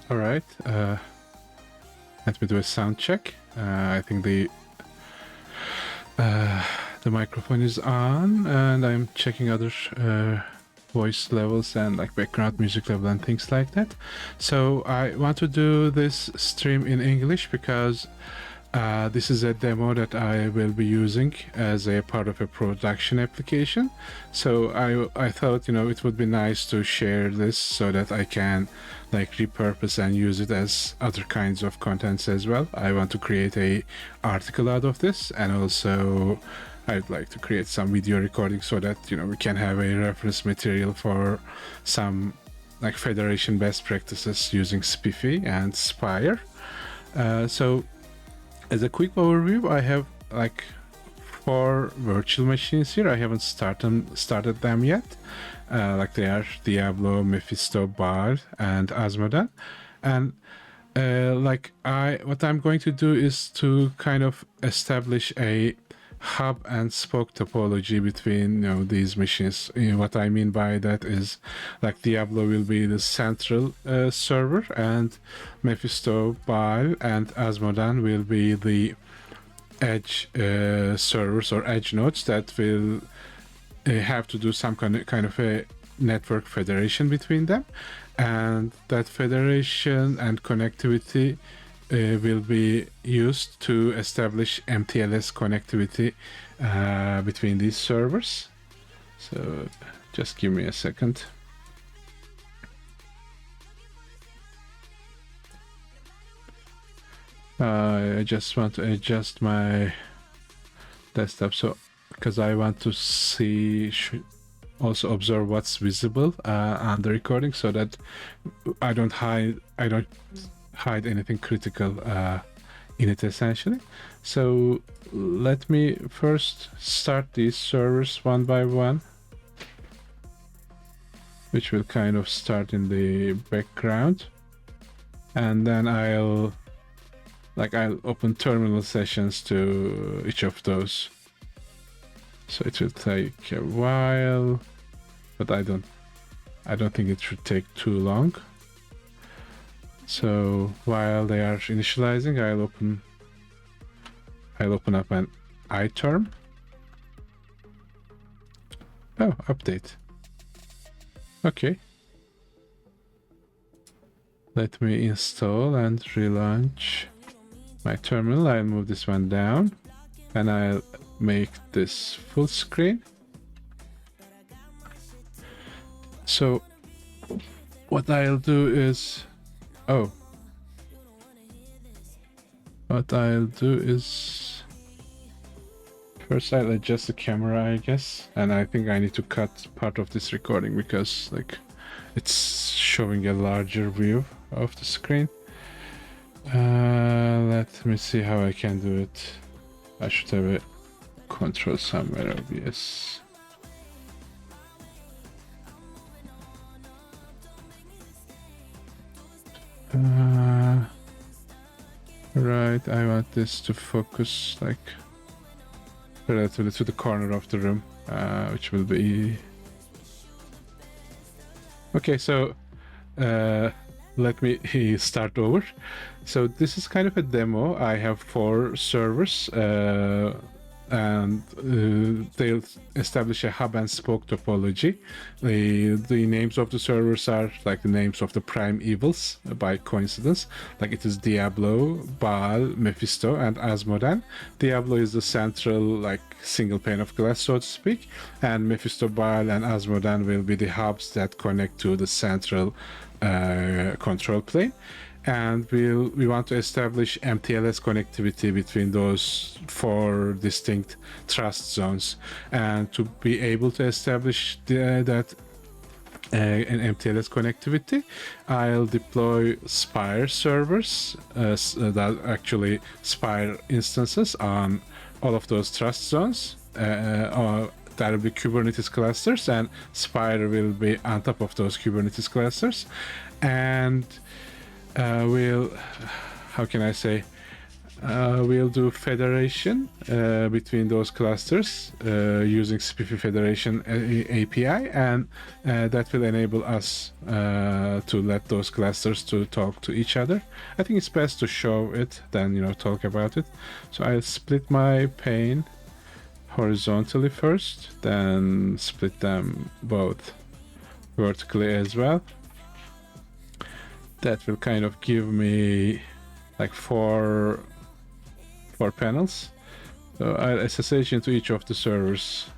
All right. Let me do a sound check. I think the microphone is on, and I'm checking other voice levels and like background music level and things like that. So I want to do this stream in English because this is a demo that I will be using as a part of a production application. So I thought, you know, it would be nice to share this so that I can like repurpose and use it as other kinds of contents as well. I want to create a article out of this, and also I'd like to create some video recording so that, you know, we can have a reference material for some like federation best practices using SPIFFE and SPIRE. So as a quick overview, I have like 4 virtual machines here. I haven't started them yet. Like they are Diablo, Mephisto, Baal, and Asmodan. And what I'm going to do is to kind of establish a hub and spoke topology between, you know, these machines. What I mean by that is like Diablo will be the central server, and Mephisto, Baal, and Asmodan will be the edge servers or edge nodes that will have to do some kind of a network federation between them, and that federation and connectivity will be used to establish MTLS connectivity between these servers. So just give me a second. I just want to adjust my desktop so because I want to see, also observe what's visible on the recording so that I don't hide anything critical in it essentially. So let me first start these servers one by one, which will kind of start in the background, and then I'll open terminal sessions to each of those. So it will take a while, but I don't think it should take too long. So while they are initializing, I'll open up an iTerm. Oh, update. Okay. Let me install and relaunch my terminal. I'll move this one down, and I'll make this full screen. So what I'll do is first I'll adjust the camera, I guess, and I think I need to cut part of this recording because like it's showing a larger view of the screen. Let me see how I can do it. I should have a control somewhere, obvious. Right, I want this to focus like relatively to the corner of the room, which will be okay. So let me start over. So this is kind of a demo. I have 4 servers, and they'll establish a hub and spoke topology. The names of the servers are like the names of the prime evils by coincidence. Like it is Diablo, Baal, Mephisto, and Asmodan. Diablo is the central like single pane of glass, so to speak, and Mephisto, Baal, and Asmodan will be the hubs that connect to the central control plane. And we want to establish MTLS connectivity between those 4 distinct trust zones. And to be able to establish that an MTLS connectivity, I'll deploy SPIRE servers, that actually SPIRE instances on all of those trust zones. Or there will be Kubernetes clusters, and SPIRE will be on top of those Kubernetes clusters. And how can I say, We'll do federation between those clusters using SPIFFE Federation API, and that will enable us to let those clusters to talk to each other. I think it's best to show it than talk about it. So I'll split my pane horizontally first, then split them both vertically as well. That will kind of give me like four panels. So I'll SSH into each of the servers.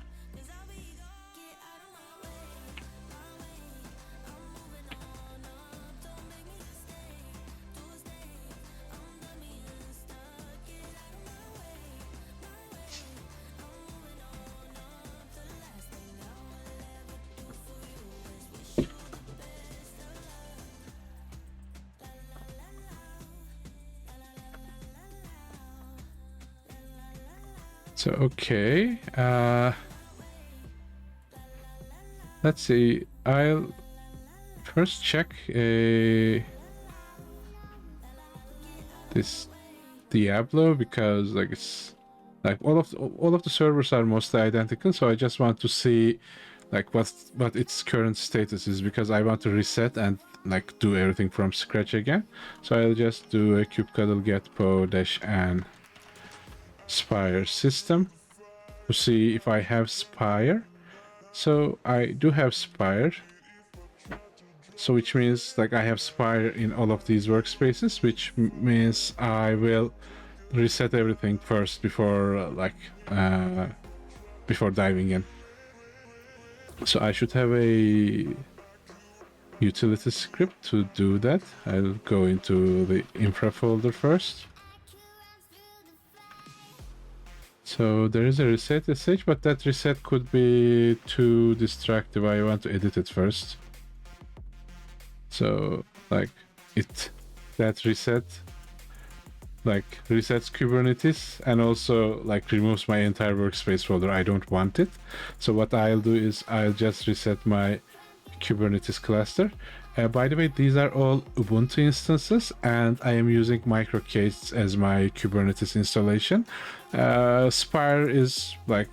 So, okay, let's see, I'll first check this Diablo, because like it's like all of the servers are mostly identical, so I just want to see like what its current status is, because I want to reset and like do everything from scratch again. So I'll just do a kubectl get -n SPIRE system to see if I have SPIRE. So I do have SPIRE, so which means like I have SPIRE in all of these workspaces, which means I will reset everything first before before diving in. So I should have a utility script to do that. I'll go into the infra folder first. So there is a reset sh, but that reset could be too destructive. I want to edit it first. So like that reset like resets Kubernetes and also like removes my entire workspace folder. I don't want it. So what I'll do is I'll just reset my Kubernetes cluster. By the way, these are all Ubuntu instances, and I am using micro-K8s as my Kubernetes installation. SPIRE is like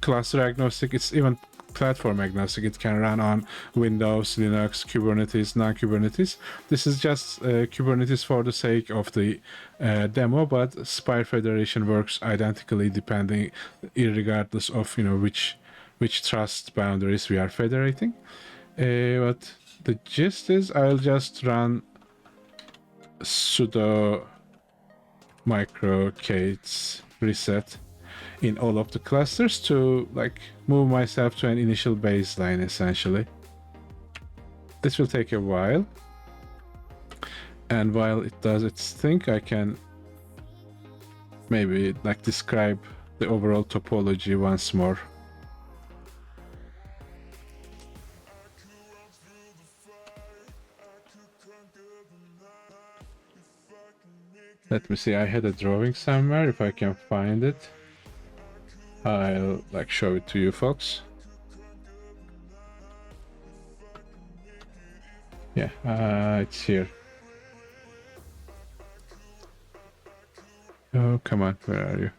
cluster agnostic. It's even platform agnostic. It can run on Windows, Linux, Kubernetes, non-Kubernetes. This is just Kubernetes for the sake of the demo, but SPIRE Federation works identically depending, irregardless of which trust boundaries we are federating. But the gist is I'll just run sudo micro-K8s reset in all of the clusters to like move myself to an initial baseline essentially. This will take a while, and while it does its thing, I can maybe like describe the overall topology once more. Let me see, I had a drawing somewhere. If I can find it, I'll like show it to you folks. Yeah, it's here. Oh, come on, where are you?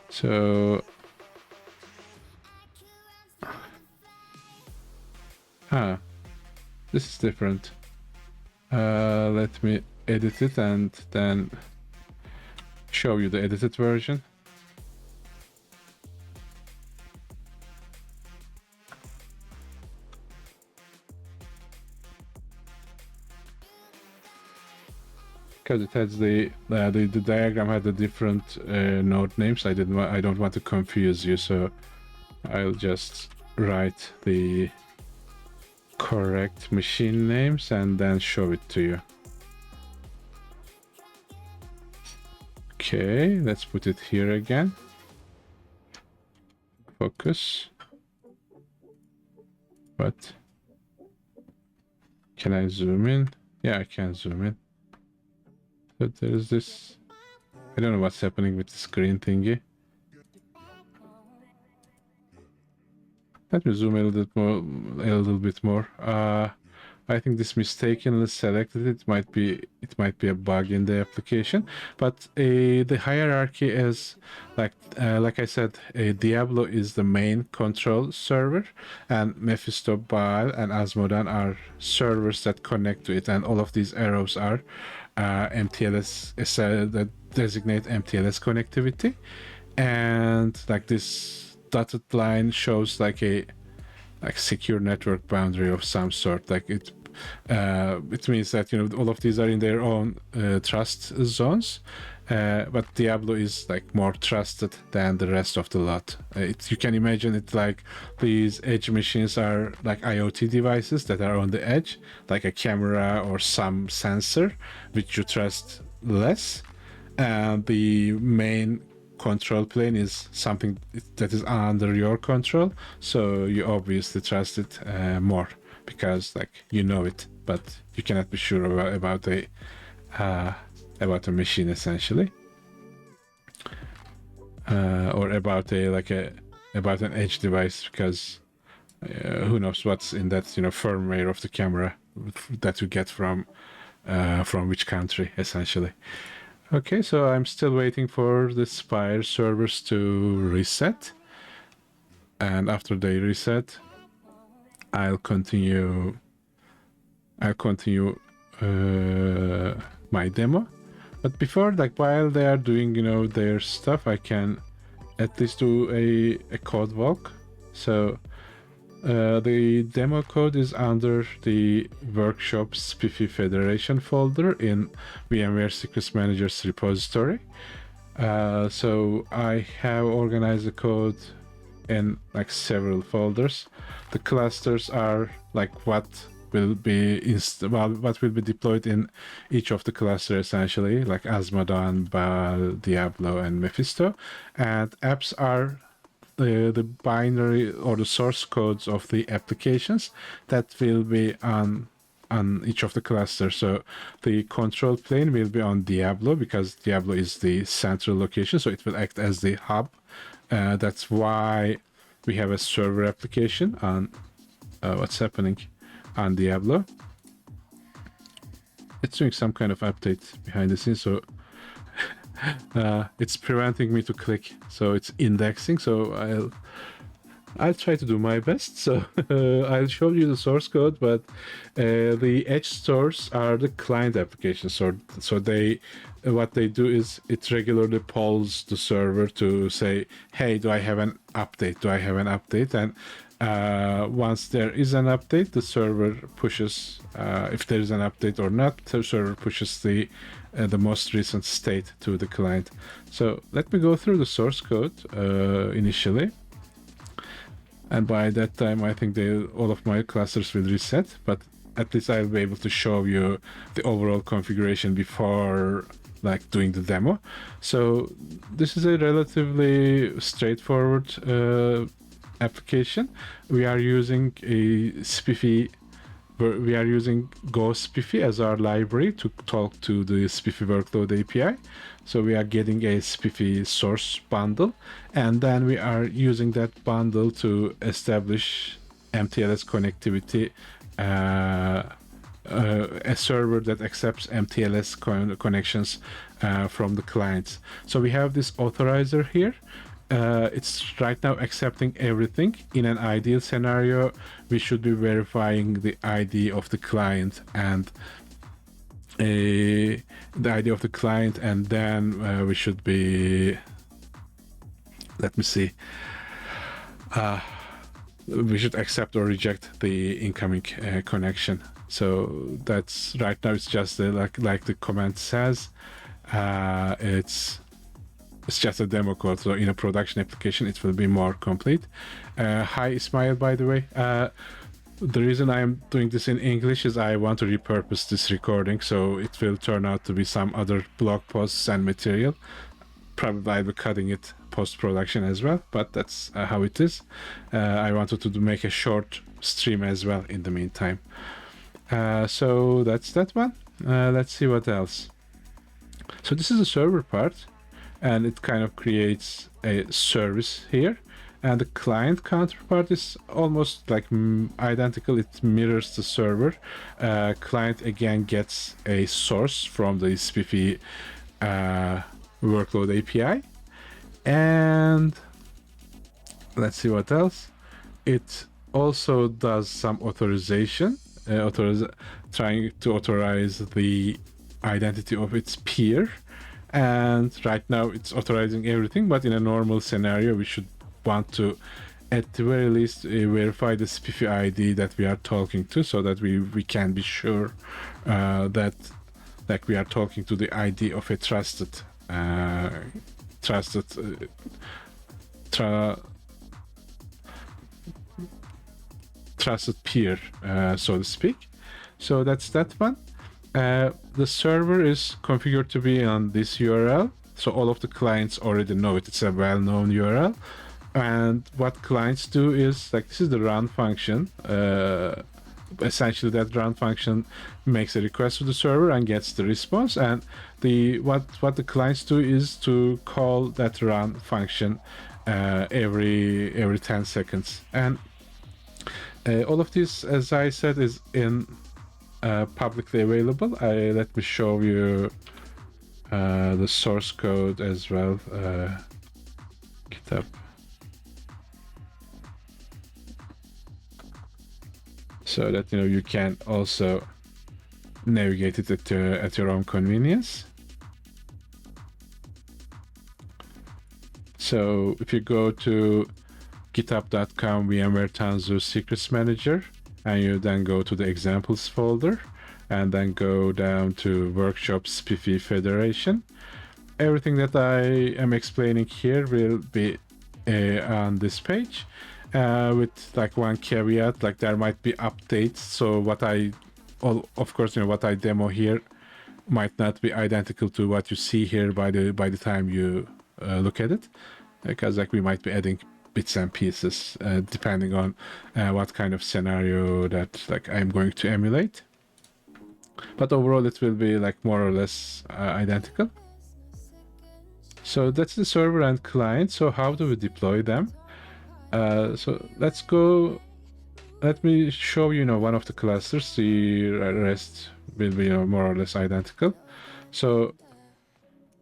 So, this is different. Let me edit it and then show you the edited version. Because it has the diagram had the different node names. I don't want to confuse you, so I'll just write the correct machine names and then show it to you. Okay, let's put it here again. Focus. But can I zoom in? Yeah, I can zoom in. So there's this. I don't know what's happening with the screen thingy. Let me zoom a little bit more. I think this mistakenly selected. It might be a bug in the application, but the hierarchy is like I said, Diablo is the main control server, and Mephisto, Baal, and Asmodan are servers that connect to it, and all of these arrows are MTLS that designate MTLS connectivity, and like this dotted line shows like a secure network boundary of some sort. Like it means that all of these are in their own trust zones, but Diablo is like more trusted than the rest of the lot. You can imagine it like these edge machines are like IoT devices that are on the edge, like a camera or some sensor which you trust less, and the main control plane is something that is under your control, so you obviously trust it more because like it, but you cannot be sure about a machine essentially, or about an edge device, because who knows what's in that firmware of the camera that you get from which country essentially. Okay, so I'm still waiting for the SPIRE servers to reset, and after they reset, I'll continue my demo. But before, like while they are doing their stuff, I can at least do a code walk. So the demo code is under the workshop SPIFFE Federation folder in VMware Secrets Manager's repository. So I have organized the code in like several folders. The clusters are like what will be deployed in each of the clusters essentially, like Asmodan, Baal, Diablo, and Mephisto. And apps are the binary or the source codes of the applications that will be on each of the clusters. So the control plane will be on Diablo because Diablo is the central location, so it will act as the hub. That's why we have a server application on what's happening on Diablo. It's doing some kind of update behind the scenes, so it's preventing me to click, so it's indexing. So I'll try to do my best. So I'll show you the source code, but the edge stores are the client application. So what they do is it regularly polls the server to say, hey, do I have an update? And once there is an update, the server pushes, if there is an update or not, the server pushes the most recent state to the client. So let me go through the source code initially. And by that time, I think all of my clusters will reset, but at least I'll be able to show you the overall configuration before like doing the demo. So this is a relatively straightforward application. We are using we are using Go SPIFFE as our library to talk to the SPIFFE workload API. So we are getting a SPIFFE source bundle, and then we are using that bundle to establish MTLS connectivity, a server that accepts MTLS connections from the clients. So we have this authorizer here. It's right now accepting everything. In an ideal scenario, we should be verifying the ID of the client and then we should be, let me see, we should accept or reject the incoming connection. So that's right now, it's just like the command says, it's just a demo code, so in a production application it will be more complete. Hi Ismail, by the way. The reason I am doing this in English is I want to repurpose this recording, so it will turn out to be some other blog posts and material. Probably I'll be cutting it post-production as well, but that's how it is. I wanted to make a short stream as well in the meantime. So that's that one. Let's see what else. So this is the server part, and it kind of creates a service here, And the client counterpart is almost like identical. It mirrors the server. Client again gets a source from the SPIFFE workload API. And let's see what else. It also does some authorization, trying to authorize the identity of its peer. And right now it's authorizing everything, but in a normal scenario, we should want to, at the very least, verify the SPIFFE ID that we are talking to, so that we can be sure that like we are talking to the ID of a trusted peer, so to speak. So that's that one. The server is configured to be on this URL, so all of the clients already know it. It's a well-known URL. And what clients do is, like, this is the run function. Essentially, that run function makes a request to the server and gets the response. And what the clients do is to call that run function every 10 seconds. And all of this, as I said, is in publicly available. Let me show you the source code as well. GitHub. So that you can also navigate it at your own convenience. So if you go to github.com VMware Tanzu Secrets Manager, and you then go to the examples folder, and then go down to Workshop SPIFFE Federation. Everything that I am explaining here will be on this page. With like one caveat, like there might be updates. So what I demo here might not be identical to what you see here by the time you look at it, because like we might be adding bits and pieces depending on what kind of scenario that like I'm going to emulate. But overall, it will be like more or less identical. So that's the server and client. So how do we deploy them? So let me show you one of the clusters. The rest will be more or less identical. So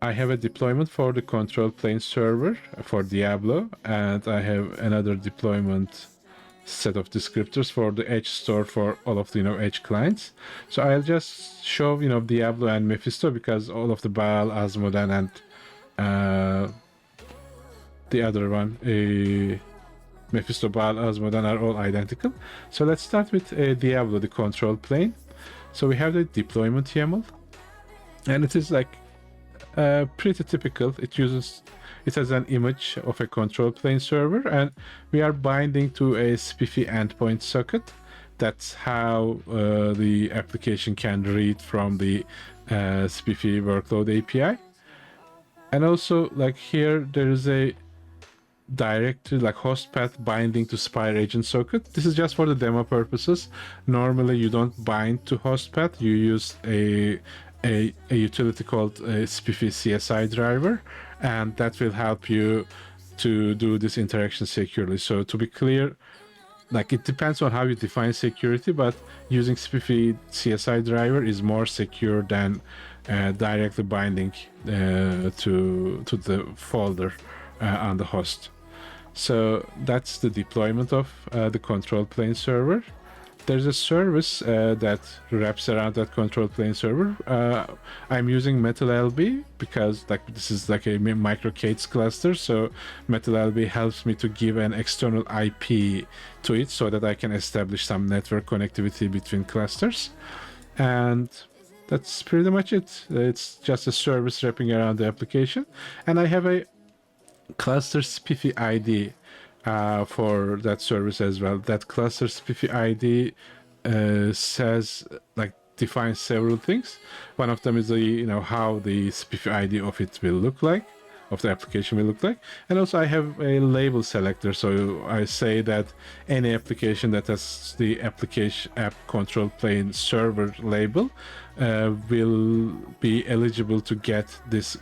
I have a deployment for the control plane server for Diablo, and I have another deployment set of descriptors for the edge store for all of the edge clients. So I'll just show Diablo and Mephisto, because all of the Baal, Asmodan, and the other one, Mephisto, Baal, Asmodan, are all identical. So let's start with Diablo, the control plane. So we have the deployment YAML, and it is like pretty typical. It has an image of a control plane server, and we are binding to a SPIFFE endpoint socket. That's how the application can read from the SPIFFE workload API. And also, like here, there is a directory, like host path binding to SPIRE agent socket. This is just for the demo purposes. Normally, you don't bind to host path. You use a utility called SPIFFE CSI driver, and that will help you to do this interaction securely. So to be clear, like it depends on how you define security, but using SPIFFE CSI driver is more secure than directly binding to the folder on the host. So that's the deployment of the control plane server. There's a service that wraps around that control plane server. I'm using MetalLB because like this is like a micro-K8s cluster, so MetalLB helps me to give an external IP to it so that I can establish some network connectivity between clusters. And that's pretty much it. It's just a service wrapping around the application. And I have a cluster SPIFFE ID for that service as well. That cluster SPIFFE ID says, like, defines several things. One of them is the how the SPIFFE ID of it will look like, of the application will look like. And also I have a label selector, so I say that any application that has the application app control plane server label will be eligible to get this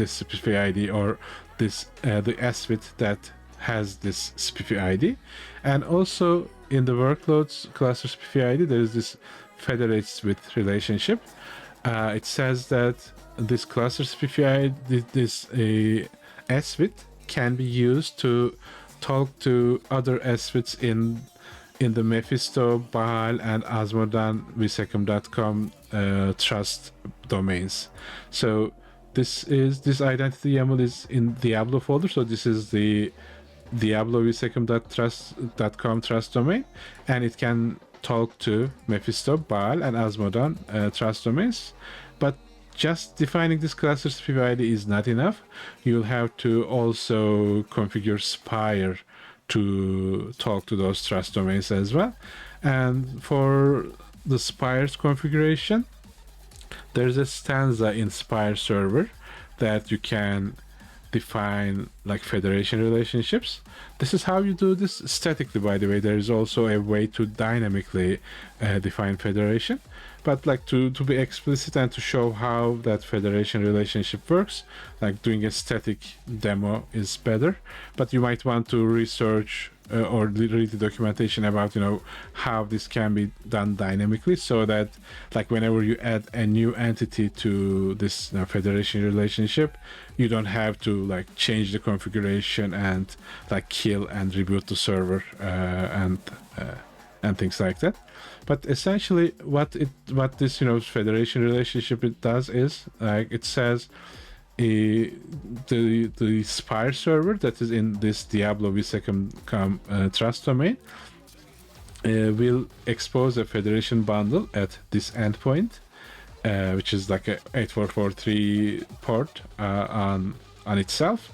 SPIFFE ID, or this the SWIT that has this SPIFFE ID, and also in the workloads cluster SPIFFE ID, there is this federates with relationship. It says that this cluster SPIFFE ID, this SWIT can be used to talk to other SWITs in the Mephisto, Baal, and Asmodan vsecom.com trust domains. So this identity YAML is in Diablo folder. So this is the Diablo vsecom.com trust domain, and it can talk to Mephisto, Baal, and Asmodan trust domains. But just defining this cluster SPIFFE ID is not enough. You'll have to also configure SPIRE to talk to those trust domains as well. And for the SPIRE's configuration, there's a stanza in SPIRE server that you can define like federation relationships. This is how you do this statically, by the way. There is also a way to dynamically define federation, but like to be explicit and to show how that federation relationship works, like doing a static demo is better. But you might want to research or read the documentation about how this can be done dynamically, so that like whenever you add a new entity to this federation relationship, you don't have to like change the configuration and like kill and reboot the server and things like that. But essentially what this federation relationship it does is like it says the SPIRE server that is in this Diablo vsecom trust domain will expose a federation bundle at this endpoint, which is like a 8443 port on itself,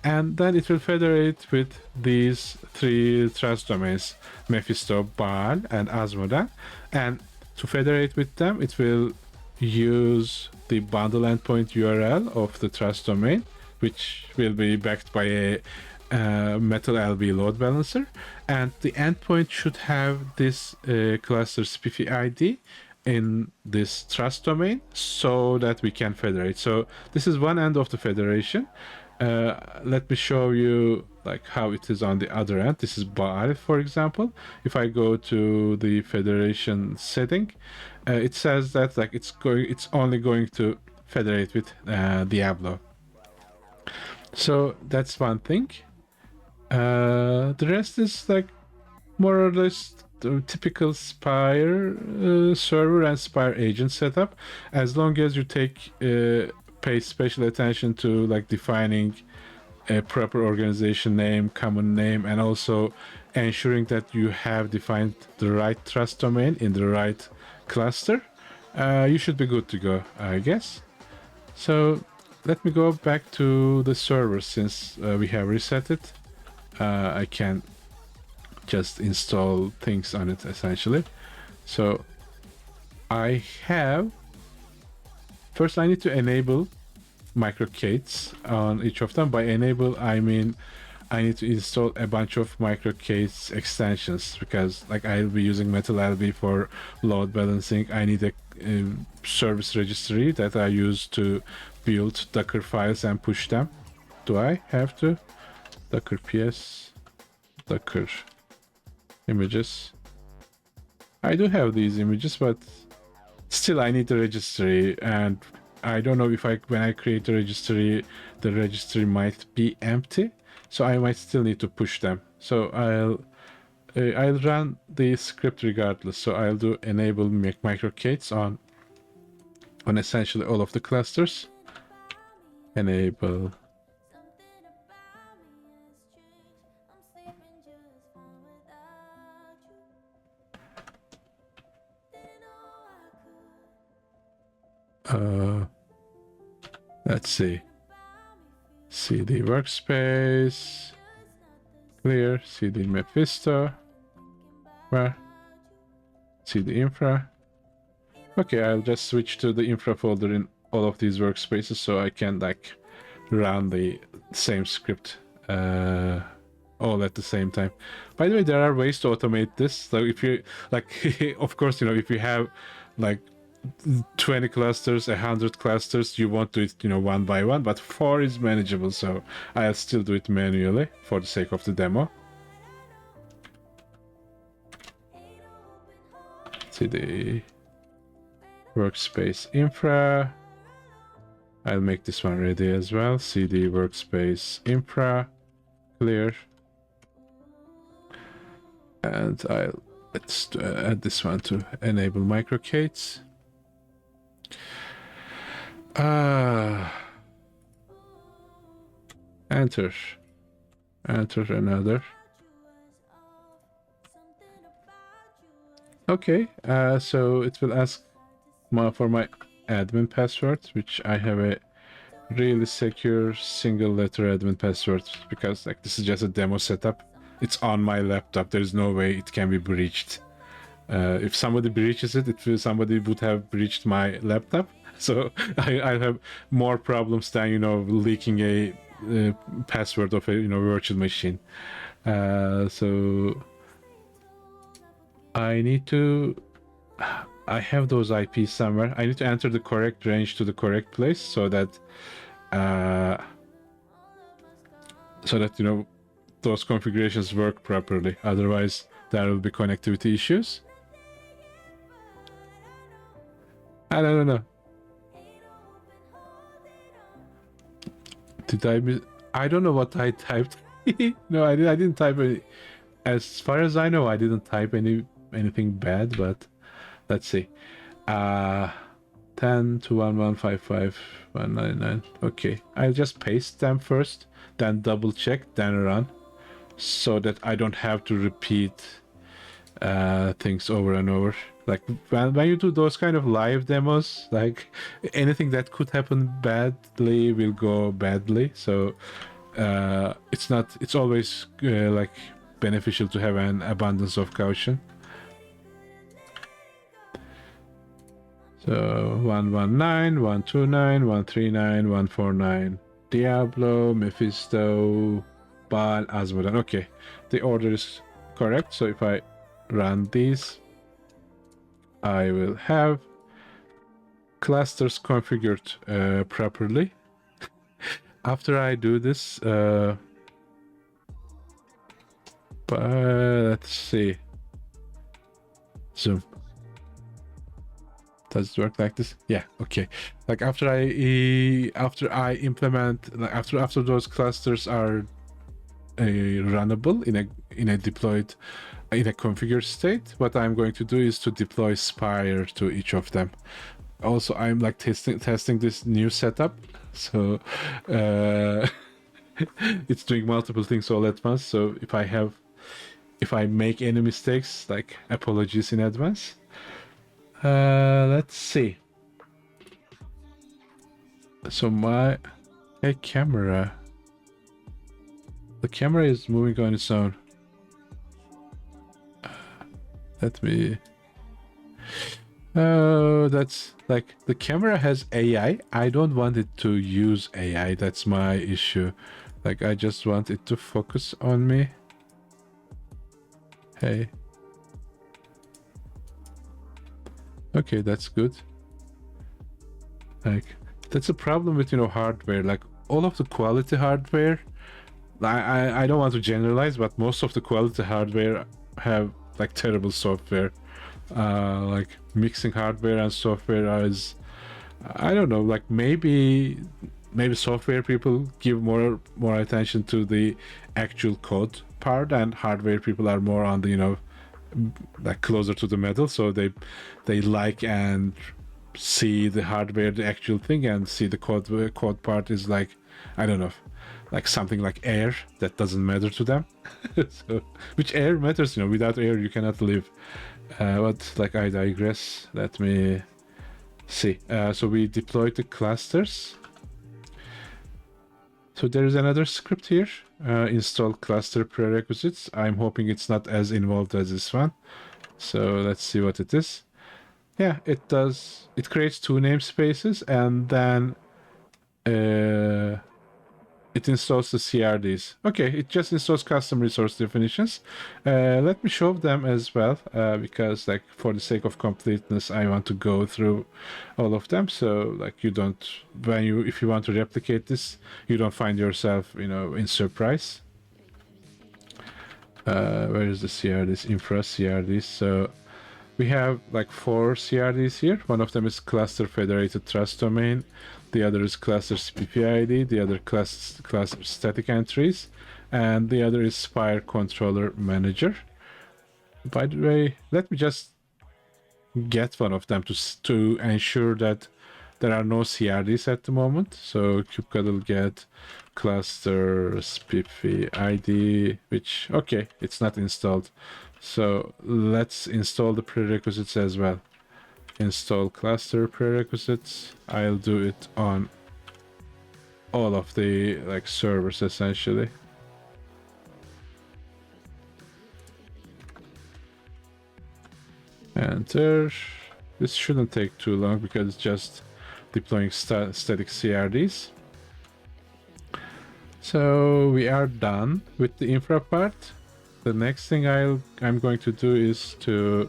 and then it will federate with these three trust domains, Mephisto, Baal, and Asmodan. And to federate with them, it will use the bundle endpoint URL of the trust domain, which will be backed by a Metal LB load balancer, and the endpoint should have this cluster SPIFFE ID in this trust domain so that we can federate. So this is one end of the federation. Let me show you like how it is on the other end. This is Baal, for example. If I go to the federation setting, it says that like it's only going to federate with Diablo. So that's one thing. The rest is like more or less the typical SPIRE server and SPIRE agent setup, as long as you pay special attention to like defining a proper organization name, common name, and also ensuring that you have defined the right trust domain in the right cluster. You should be good to go, I guess. So let me go back to the server since we have reset it. I can just install things on it essentially. So first I need to enable microcates on each of them. By enable, I mean I need to install a bunch of microcates extensions, because like I'll be using Metal LB for load balancing. I need a service registry that I use to build Docker files and push them. Do I have to? Docker PS, Docker images. I do have these images, but still I need the registry, and I don't know if when I create the registry might be empty, so I might still need to push them. So I'll run the script regardless. So I'll do enable microcates on essentially all of the clusters. Enable. Let's see. CD workspace. Clear. CD Mephisto. Where? CD infra. Okay, I'll just switch to the infra folder in all of these workspaces so I can like run the same script all at the same time. By the way, there are ways to automate this. So if you like, of course, if you have like 20 clusters, 100 clusters, you won't do it, you know, one by one, but 4 is manageable, so I'll still do it manually for the sake of the demo. See the workspace infra. I'll make this one ready as well. CD workspace infra clear. And let's add this one to enable microcates. Enter another. Okay, so it will ask for my admin password, which I have a really secure single letter admin password, because like this is just a demo setup. It's on my laptop. There's no way it can be breached. If somebody breaches it, somebody would have breached my laptop. So I have more problems than, you know, leaking a password of a, you know, virtual machine. So I need to. I have those IPs somewhere. I need to enter the correct range to the correct place so that you know, those configurations work properly. Otherwise, there will be connectivity issues. I don't know. I don't know what I typed. No, I didn't type any. As far as I know, I didn't type anything bad, but let's see. 10.2.11.55.199. Okay, I'll just paste them first, then double check, then run, so that I don't have to repeat things over and over. Like when you do those kind of live demos, like anything that could happen badly will go badly. So it's always like beneficial to have an abundance of caution. So 119, 129, 139, 149. Diablo, Mephisto, Baal, Asmodan. Okay, the order is correct. So if I run these, I will have clusters configured properly. After I do this, but let's see. Zoom. Does it work like this? Yeah, okay. Like after I implement, like after those clusters are runnable in a deployed, in a configured state, what I'm going to do is to deploy Spire to each of them. Also, I'm like testing this new setup, so it's doing multiple things all at once. So if I make any mistakes, like apologies in advance. Let's see. So my camera. The camera is moving on its own. Let me. Oh, that's like the camera has AI. I don't want it to use AI. That's my issue. Like I just want it to focus on me. Hey. Okay, that's good. Like that's a problem with, you know, hardware. Like all of the quality hardware, I don't want to generalize, but most of the quality hardware have like terrible software. Like mixing hardware and software is, I don't know, like maybe software people give more attention to the actual code part, and hardware people are more on the, you know, like closer to the metal, so they like and see the hardware, the actual thing, and see the code part is like, I don't know, like something like air that doesn't matter to them. So, which air matters, you know, without air you cannot live. But like I digress. Let me see. So we deployed the clusters. So there is another script here, install cluster prerequisites. I'm hoping it's not as involved as this one. So let's see what it is. Yeah, it does. It creates 2 namespaces, and then It installs the CRDs. Okay, it just installs custom resource definitions. Let me show them as well, because like for the sake of completeness, I want to go through all of them. So like you don't, if you want to replicate this, you don't find yourself, in surprise. Where is the CRDs? Infra CRDs. So we have like 4 CRDs here. One of them is cluster federated trust domain. The other is cluster SPIFFE ID. The other cluster static entries. And the other is SPIRE controller manager. By the way, let me just get one of them to ensure that there are no CRDs at the moment. So kubectl get cluster SPIFFE ID, which, okay, it's not installed. So let's install the prerequisites as well. Install cluster prerequisites. I'll do it on all of the like servers essentially. Enter. This shouldn't take too long because it's just deploying static CRDs. So we are done with the infra part. The next thing I'm going to do is to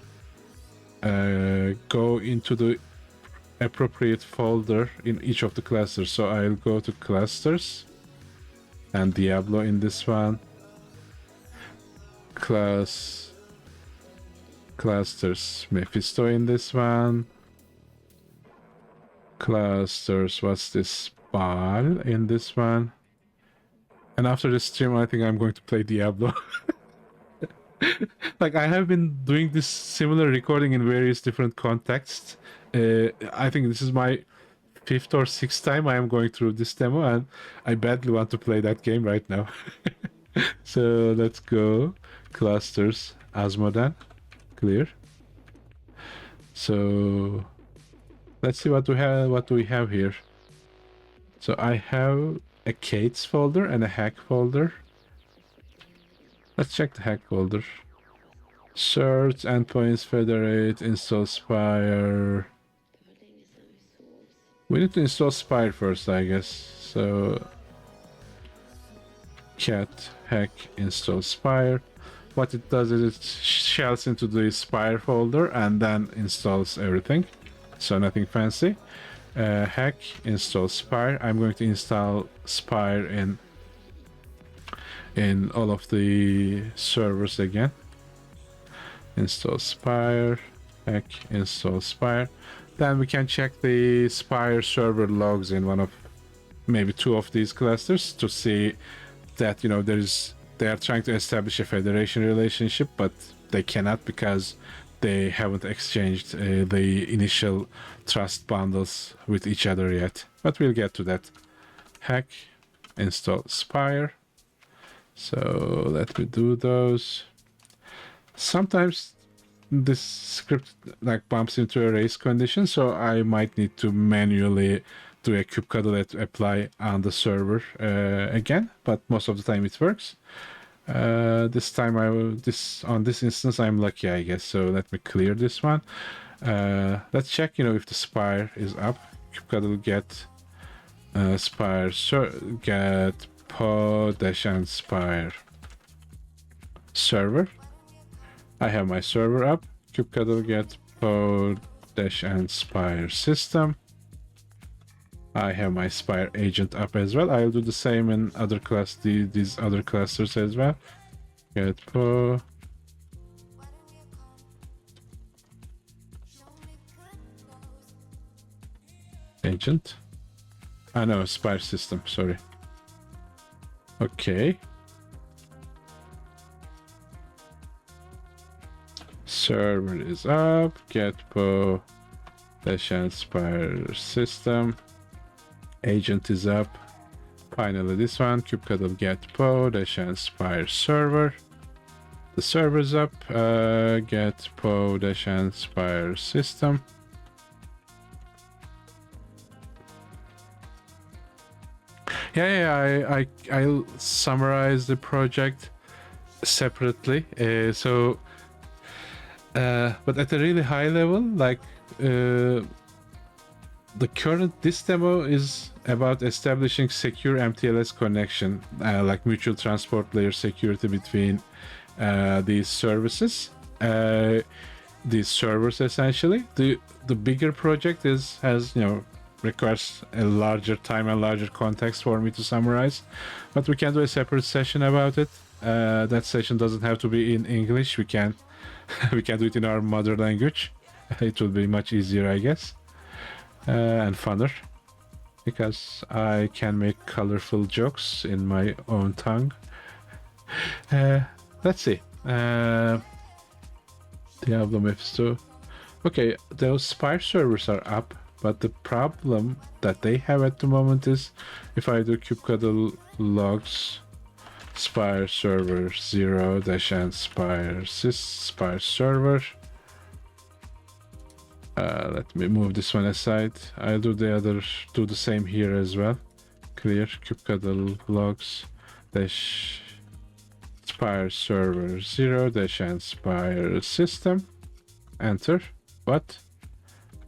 go into the appropriate folder in each of the clusters. So I'll go to clusters and Diablo in this one. Clusters Mephisto in this one. Clusters, what's this? Bal in this one. And after this stream, I think I'm going to play Diablo. Like, I have been doing this similar recording in various different contexts. I think this is my 5th or 6th time I am going through this demo, and I badly want to play that game right now. So let's go. Clusters, Asmodan, clear. So let's see what we have. What do we have here? So I have a Kates folder and a hack folder. Let's check the hack folder. Search, endpoints, federate, install SPIRE. We need to install SPIRE first, I guess. So cat hack install SPIRE. What it does is it shells into the SPIRE folder and then installs everything. So nothing fancy. Hack install SPIRE. I'm going to install SPIRE in all of the servers again. Install SPIRE, hack install SPIRE. Then we can check the SPIRE server logs in one of maybe 2 of these clusters to see that they are trying to establish a federation relationship, but they cannot because they haven't exchanged the initial trust bundles with each other yet. But we'll get to that. Hack install SPIRE. So let me do those. Sometimes this script like bumps into a race condition, so I might need to manually do a kubectl apply on the server again, but most of the time it works. This time on this instance I'm lucky, I guess. So let me clear this one. Let's check if the SPIRE is up. Kubectl get SPIRE get pod-and SPIRE server. I have my server up. Kubectl get pod-and SPIRE system. I have my SPIRE agent up as well. I'll do the same in other these other clusters as well. Get pod agent. No, SPIRE system, sorry. Okay. Server is up. Get pod-and-SPIRE system. Agent is up. Finally this one. Kubectl get pod-and-SPIRE server. The server's up. Get pod-and-SPIRE system. Yeah, I'll summarize the project separately. But at a really high level, like this demo is about establishing secure MTLS connection, like mutual transport layer security between these services, these servers essentially. The bigger project has requires a larger time and larger context for me to summarize, but we can do a separate session about it. That session doesn't have to be in English. We can we can do it in our mother language. It will be much easier, I guess, and funner, because I can make colorful jokes in my own tongue. Let's see. Diablo Mephisto. Okay, those SPIRE servers are up, but the problem that they have at the moment is if I do kubectl logs SPIRE server 0 -n SPIRE sys SPIRE server. Let me move this one aside. I'll do the same here as well. Clear kubectl logs dash SPIRE server 0 -n SPIRE system. Enter. What?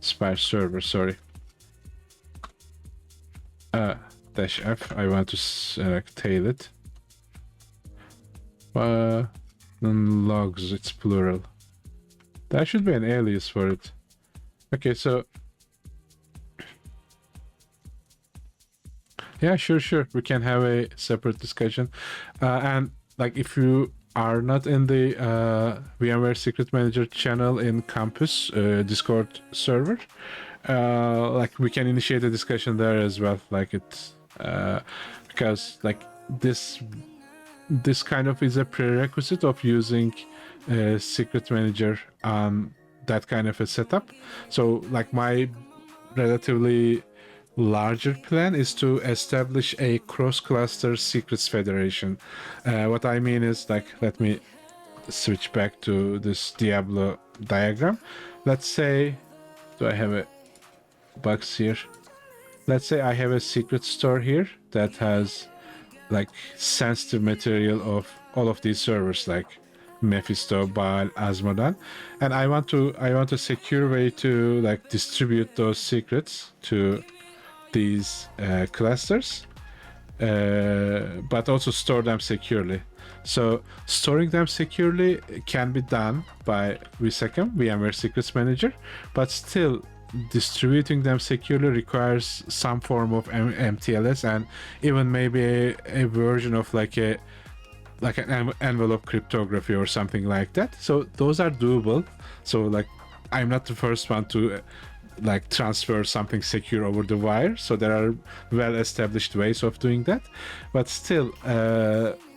SPIRE server, sorry. Dash F. I want to tail it. Logs, it's plural. There should be an alias for it. Okay, so yeah, sure. We can have a separate discussion. And like, if you are not in the VMware Secret Manager channel in Campus Discord server, like, we can initiate a discussion there as well. Like, it's because like this kind of is a prerequisite of using Secret Manager on that kind of a setup. So like, my relatively larger plan is to establish a cross-cluster secrets federation. What I mean is, like, let me switch back to this Diablo diagram. Let's say, do I have a box here? Let's say I have a secret store here that has like sensitive material of all of these servers, like Mephisto, Baal, Asmodan, and I want a secure way to like distribute those secrets to these clusters, but also store them securely. So storing them securely can be done by VMware Secrets Manager, but still distributing them securely requires some form of MTLS, and even maybe a version of like an envelope cryptography or something like that. So those are doable. So like, I'm not the first one to like transfer something secure over the wire, so there are well-established ways of doing that, but still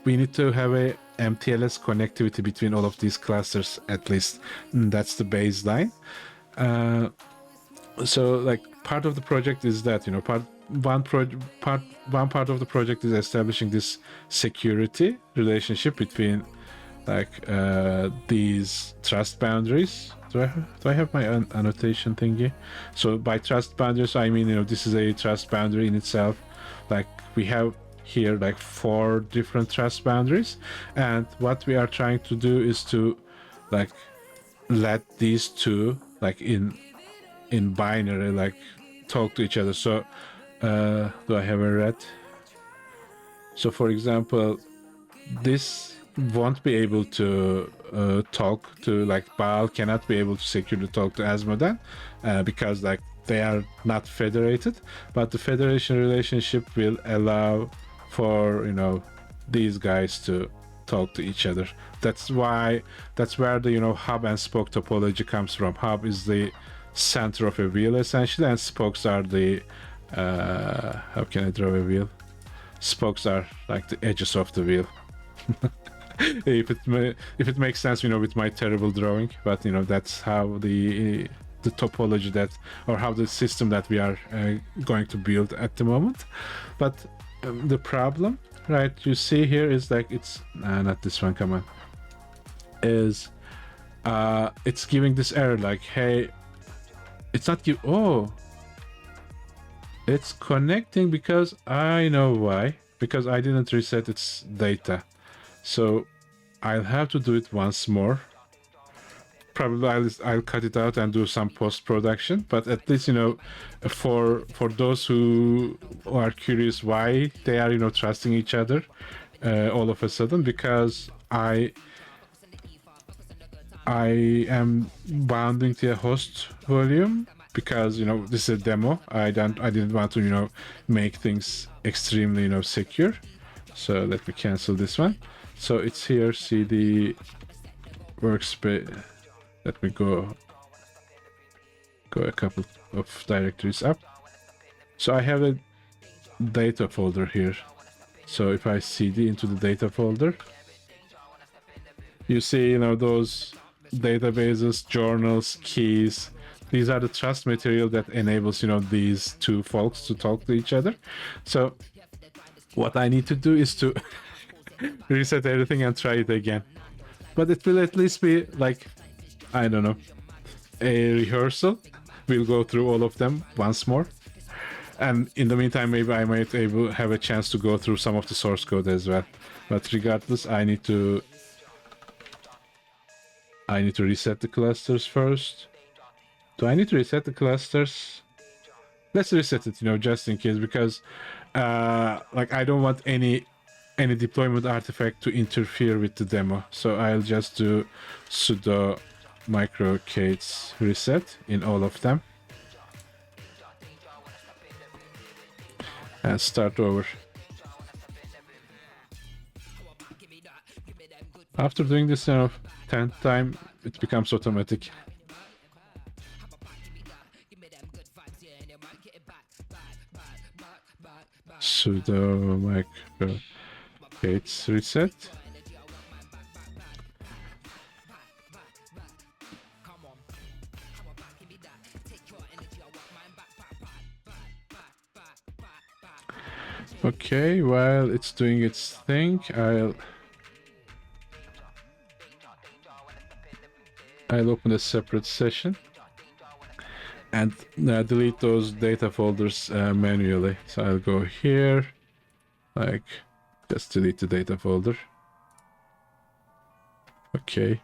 we need to have a MTLS connectivity between all of these clusters, at least. That's the baseline. So like, part of the project is that, one part of the project is establishing this security relationship between like these trust boundaries. Do I have my annotation thingy? So by trust boundaries, I mean, this is a trust boundary in itself. Like, we have here like 4 different trust boundaries, and what we are trying to do is to like let these two like in binary like talk to each other. So do I have a red? So for example, this won't be able to talk to, like, Baal cannot be able to securely talk to Asmodan because like they are not federated, but the federation relationship will allow for these guys to talk to each other. That's where the hub and spoke topology comes from. Hub is the center of a wheel essentially, and spokes are the how can I draw a wheel? Spokes are like the edges of the wheel. if it makes sense, with my terrible drawing, but that's how the topology or how the system that we are going to build at the moment. But the problem, right, you see here is like, it's not this one, come on, is it's giving this error like, hey, it's not it's connecting, because I know why, because I didn't reset its data. So I'll have to do it once more. probably I'll cut it out and do some post-production, but at least, you know, for those who are curious why they are, you know, trusting each other all of a sudden, because I am bounding to a host volume, because, you know, this is a demo. I didn't want to, you know, make things extremely, you know, secure. So let me cancel this one. So it's here, CD workspace. Let me go a couple of directories up. So I have a data folder here. So if I cd into the data folder, you see, you know, those databases, journals, keys. These are the trust material that enables, you know, these two folks to talk to each other. So what I need to do is to reset everything and try it again. But it will at least be like, I don't know, a rehearsal. We'll go through all of them once more. And in the meantime, maybe I might have a chance to go through some of the source code as well. But regardless, I need to reset the clusters first. Do I need to reset the clusters? Let's reset it, you know, just in case, because like I don't want any deployment artifact to interfere with the demo. So I'll just do sudo micro-k8s reset in all of them. And start over. After doing this, you know, 10th time, it becomes automatic. Sudo micro-k8s reset. Okay, while it's doing its thing, I'll open a separate session and delete those data folders manually. So I'll go here, like, just delete the data folder. Okay.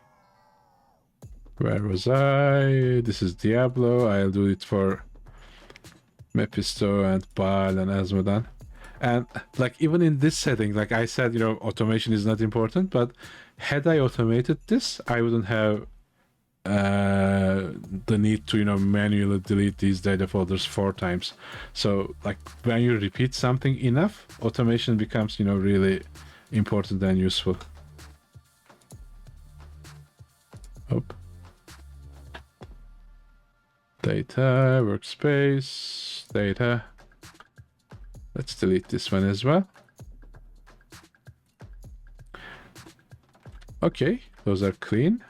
Where was I? This is Diablo. I'll do it for Mephisto and Baal and Asmodan. And like, even in this setting, like I said, you know, automation is not important, but had I automated this, I wouldn't have the need to, you know, manually delete these data folders 4 times. So like, when you repeat something enough, automation becomes, you know, really important and useful. Oh. Data, workspace, data. Let's delete this one as well. Okay, those are clean.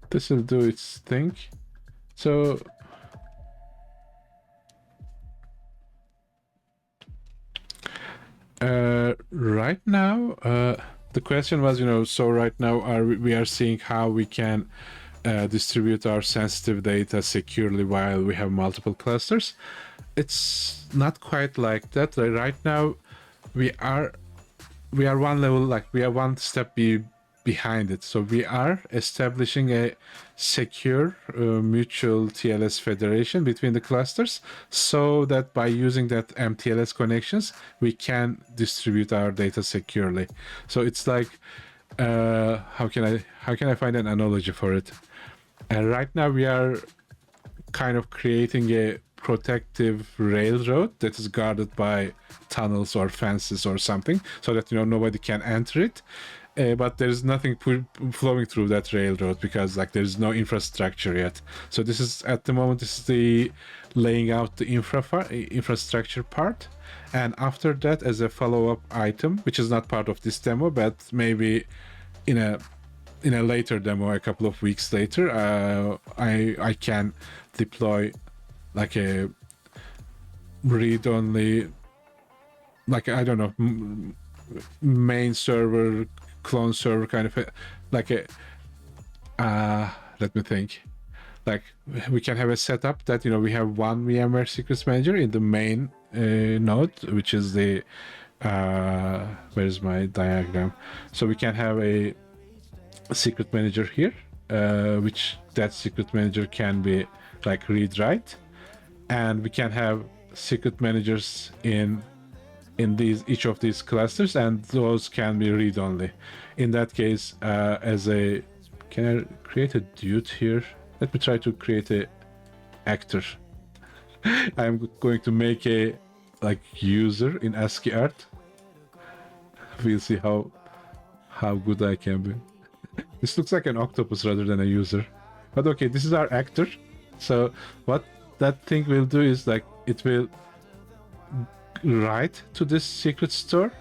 This will do its thing. So right now, the question was, you know, so right now we are seeing how we can distribute our sensitive data securely while we have multiple clusters. It's not quite like that. Right now, we are one level, like we are one step behind it. So we are establishing a secure mutual TLS federation between the clusters, so that by using that MTLS connections, we can distribute our data securely. So it's like, how can I find an analogy for it? Right now we are kind of creating a protective railroad that is guarded by tunnels or fences or something, so that, you know, nobody can enter it. But there's nothing flowing through that railroad, because like there's no infrastructure yet. So this is, at the moment, this is the laying out the infrastructure part. And after that, as a follow-up item, which is not part of this demo, but maybe in a later demo, a couple of weeks later, I can deploy like a read-only, like, I don't know, main server, clone server kind of like a let me think. Like, we can have a setup that, you know, we have one VMware Secrets Manager in the main node, which is the where's my diagram? So we can have a secret manager here, which that secret manager can be like read write, and we can have secret managers in each of these clusters, and those can be read only. In that case, as a can I create a dude here? Let me try to create a actor. I'm going to make a like user in ASCII art. We'll see how good I can be. This looks like an octopus rather than a user. But okay, this is our actor. So what that thing will do is like it will write to this secret store,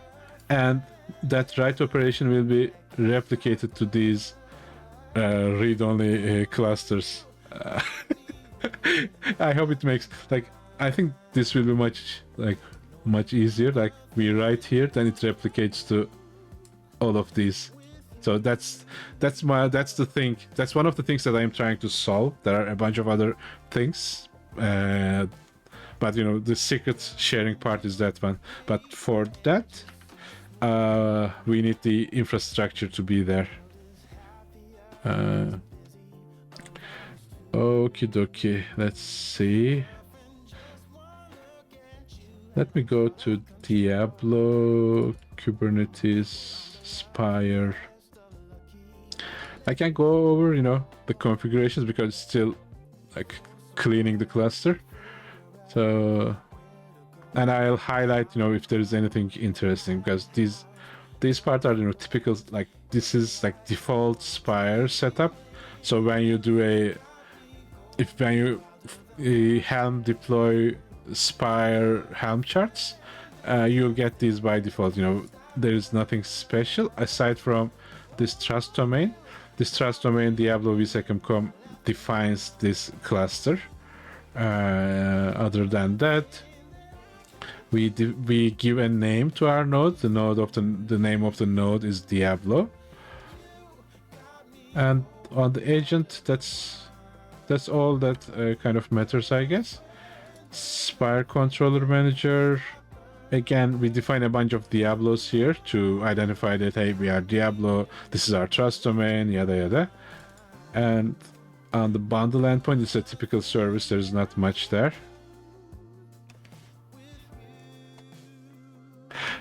and that write operation will be replicated to these read-only clusters. I hope it makes like I think this will be much easier. Like we write here, then it replicates to all of these. So that's the thing. That's one of the things that I'm trying to solve. There are a bunch of other things, but you know the secret sharing part is that one. But for that, we need the infrastructure to be there. Okie dokie. Let's see. Let me go to Diablo, Kubernetes, Spire. I can go over, you know, the configurations because it's still like cleaning the cluster. So, and I'll highlight, you know, if there's anything interesting because these parts are, you know, typical, like this is like default Spire setup. So when you do when you Helm deploy Spire Helm charts, you'll get these by default. You know, there is nothing special aside from this trust domain. This trust domain, Diablo vsecom defines this cluster. Other than that, we give a name to our node. The name of the node is Diablo, and on the agent, that's all that kind of matters, I guess. Spire controller manager. Again, we define a bunch of Diablos here to identify that, hey, we are Diablo, this is our trust domain, yada yada. And on the bundle endpoint, it's a typical service, there's not much there.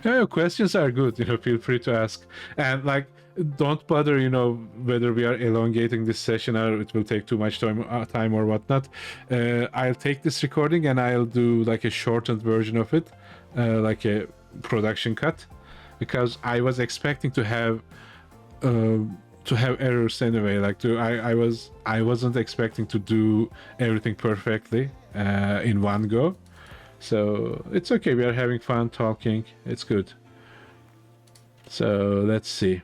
Yeah, questions are good, you know, feel free to ask. And like, don't bother, you know, whether we are elongating this session or it will take too much time or whatnot. I'll take this recording and I'll do like a shortened version of it. Like a production cut, because I was expecting to have errors anyway. Like I wasn't expecting to do everything perfectly in one go. So it's okay. We are having fun talking. It's good. So let's see.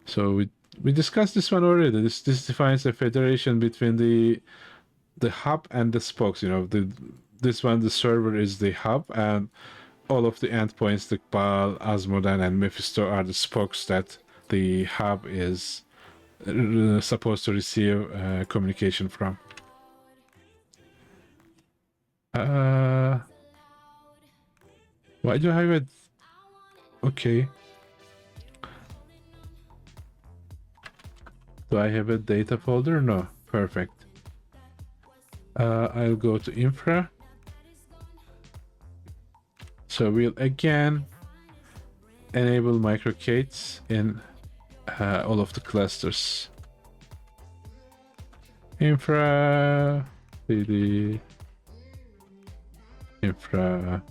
So we discussed this one already. This defines a federation between the hub and the spokes. You know, this one, the server is the hub, and all of the endpoints, like Baal, Asmodan, and Mephisto, are the spokes that the hub is supposed to receive communication from. Why do I have it? Okay. Do I have a data folder? No. Perfect. I'll go to infra. So we'll again enable microcates in all of the clusters. Infra, cd, infra.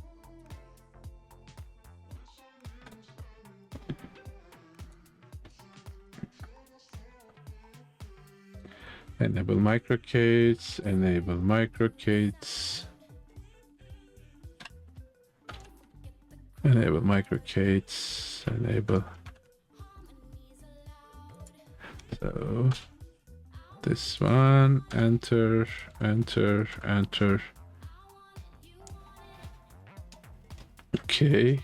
Enable microcates, enable microcates. Enable microcates, enable. So this one, enter, enter, enter. Okay.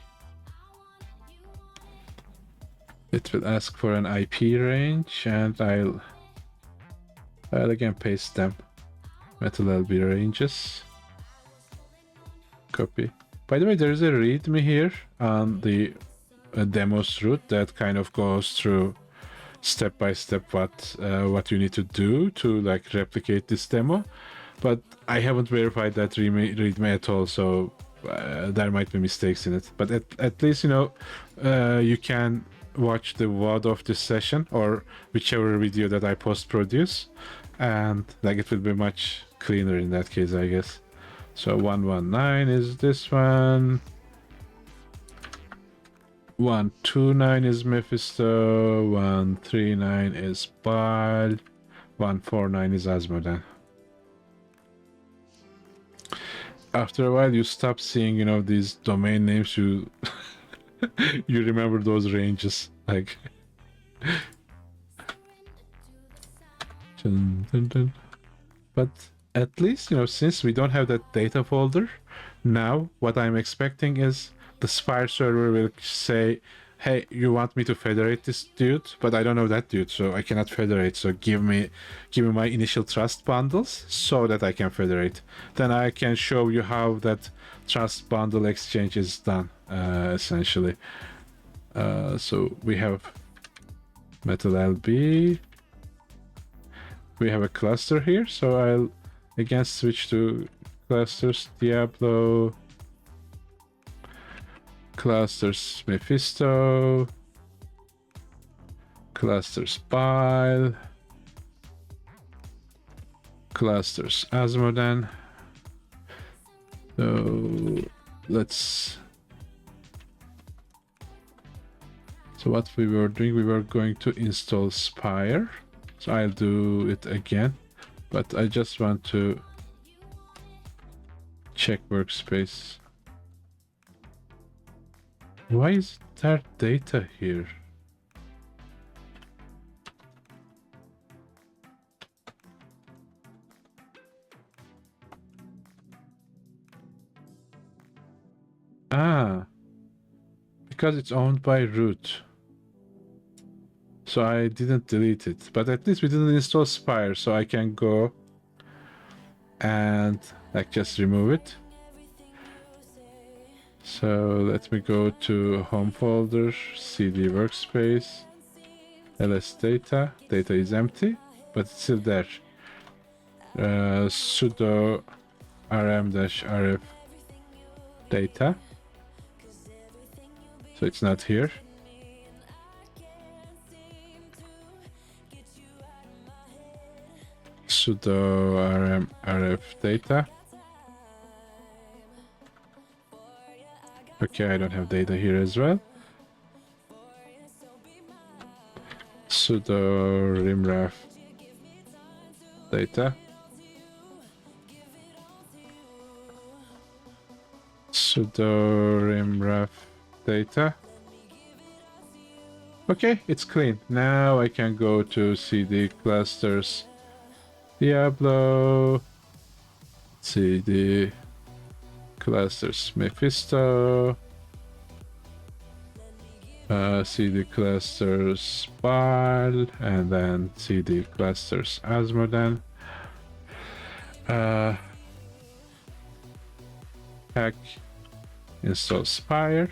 It will ask for an IP range, and I'll again paste them. Metal LB ranges. Copy. By the way, there is a README here on the demos route that kind of goes through step by step what you need to do to like replicate this demo, but I haven't verified that readme at all, so there might be mistakes in it. But at least you can watch the VOD of this session or whichever video that I post produce, and like it will be much cleaner in that case, I guess. So 119 is this one. 129 is Mephisto, 139 is Baal, 149 is Asmodan. After a while, you stop seeing, these domain names. You you remember those ranges, like. Dun, dun, dun. But at least, since we don't have that data folder, now what I'm expecting is the Spire server will say, hey, you want me to federate this dude, but I don't know that dude, so I cannot federate. So give me my initial trust bundles so that I can federate. Then I can show you how that trust bundle exchange is done, essentially. So we have Metal LB. We have a cluster here, so I'll again switch to clusters Diablo, clusters Mephisto, clusters Bile, clusters Asmodan. So what we were doing, we were going to install Spire. So I'll do it again, but I just want to check workspace. Why is there data here? Because it's owned by root. So I didn't delete it, but at least we didn't install Spire, so I can go and like just remove it. So let me go to home folder, cd workspace, ls data. Data is empty, but it's still there. Sudo rm-rf data. So it's not here. Sudo rm-rf data. Okay, I don't have data here as well. Sudo rimraf data. Sudo rimraf data. Okay, it's clean. Now I can go to cd clusters Diablo, cd clusters Mephisto, cd clusters Baal, and then cd clusters Asmodan. Hack install Spire.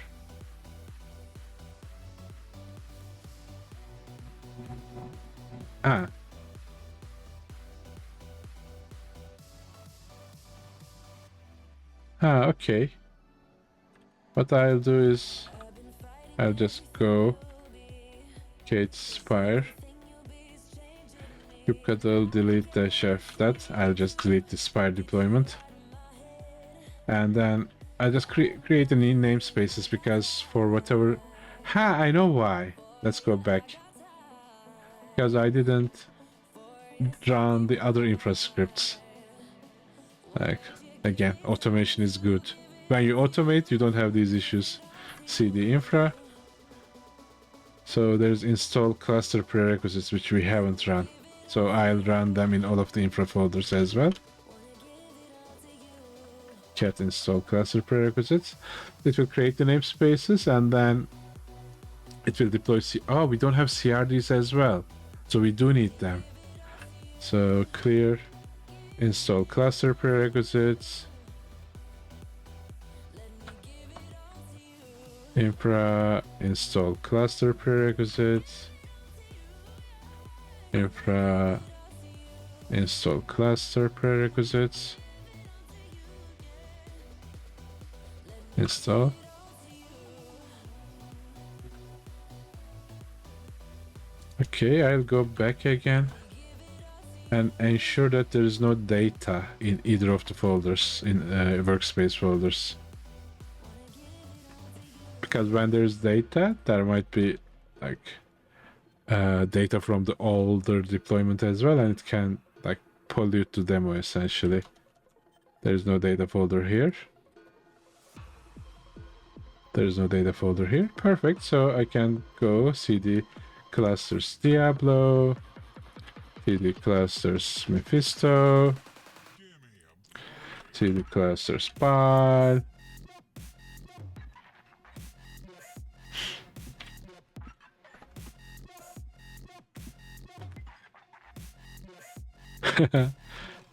Okay. What I'll do is I'll just go Kate Spire kubectl delete -f that. I'll just delete the Spire deployment, and then I'll just create any namespaces, because for whatever I know why. Let's go back, because I didn't run the other infrascripts. Like, again, automation is good. When you automate, you don't have these issues. cd infra. So there's install cluster prerequisites, which we haven't run. So I'll run them in all of the infra folders as well. Cat install cluster prerequisites. It will create the namespaces, and then it will deploy we don't have CRDs as well. So we do need them. So clear install cluster prerequisites. Infra install cluster prerequisites. Infra install cluster prerequisites. Install. Okay, I'll go back again and ensure that there is no data in either of the folders, in workspace folders. Because when there's data, there might be like data from the older deployment as well, and it can like pollute the demo essentially. There's no data folder here. There's no data folder here. Perfect. So I can go cd clusters Diablo, cd clusters Mephisto, cd clusters Spire.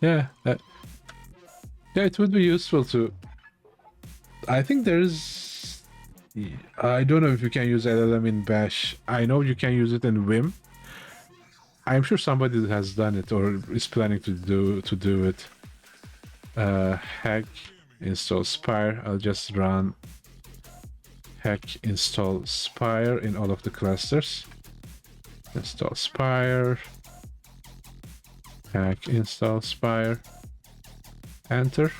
Yeah, yeah, it would be useful to. I think there's. I don't know if you can use LLM in Bash. I know you can use it in Vim. I'm sure somebody has done it or is planning to do it. Hack install Spire. I'll just run hack install Spire in all of the clusters. Install Spire. Hack install Spire. Enter.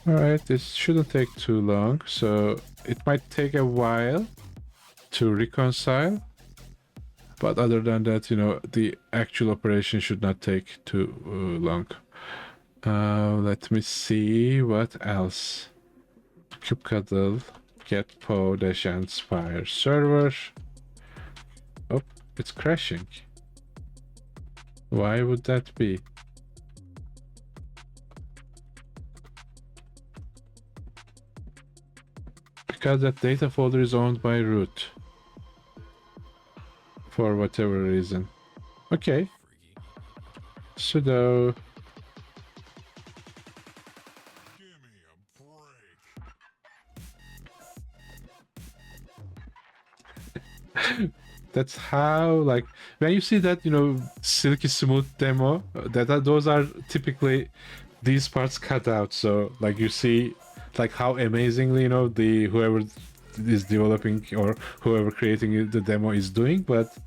Alright, this shouldn't take too long, so it might take a while to reconcile, but other than that, you know, the actual operation should not take too long. Let me see what else. kubectl get po dash and spire server. Oh, it's crashing. Why would that be? Because that data folder is owned by root. For whatever reason. Okay. Sudo. That's how, like, when you see that, you know, silky smooth demo, those are typically these parts cut out. So, like, you see, like, how amazingly, you know, whoever is developing or whoever creating the demo is doing, but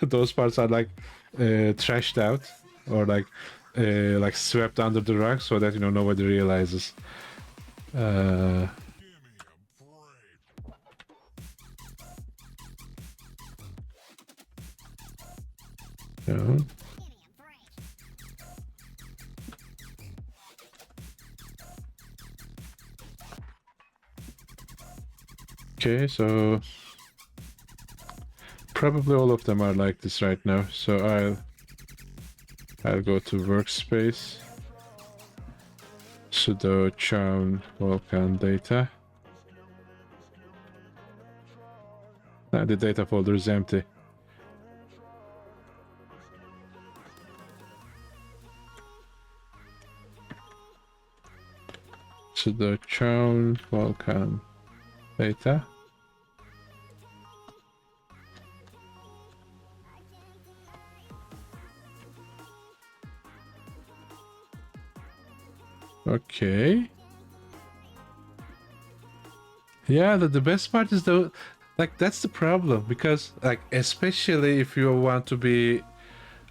those parts are like trashed out or like swept under the rug so that, you know, nobody realizes. Yeah. Okay, so probably all of them are like this right now. So I'll go to workspace, sudo chown volcan data. Now the data folder is empty. Sudo chown volcan data. Okay. Yeah, the best part is though, like, that's the problem, because like, especially if you want to be,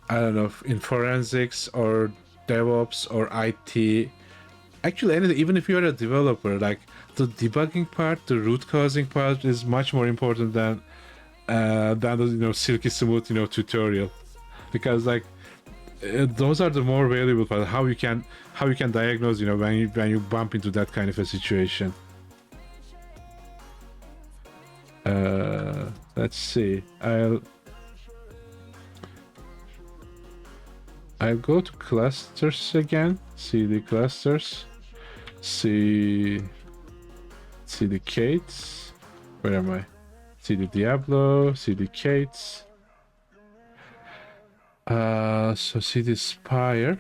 I don't know, in forensics or DevOps or IT, actually anything, even if you're a developer, like the debugging part, the root causing part is much more important than the, you know, silky smooth, you know, tutorial, because like those are the more valuable part. How you can diagnose, you know, when you bump into that kind of a situation. Let's see. I'll go to clusters again. CD clusters. CD Kates. Where am I? CD Diablo. CD Kates. So CD Spire.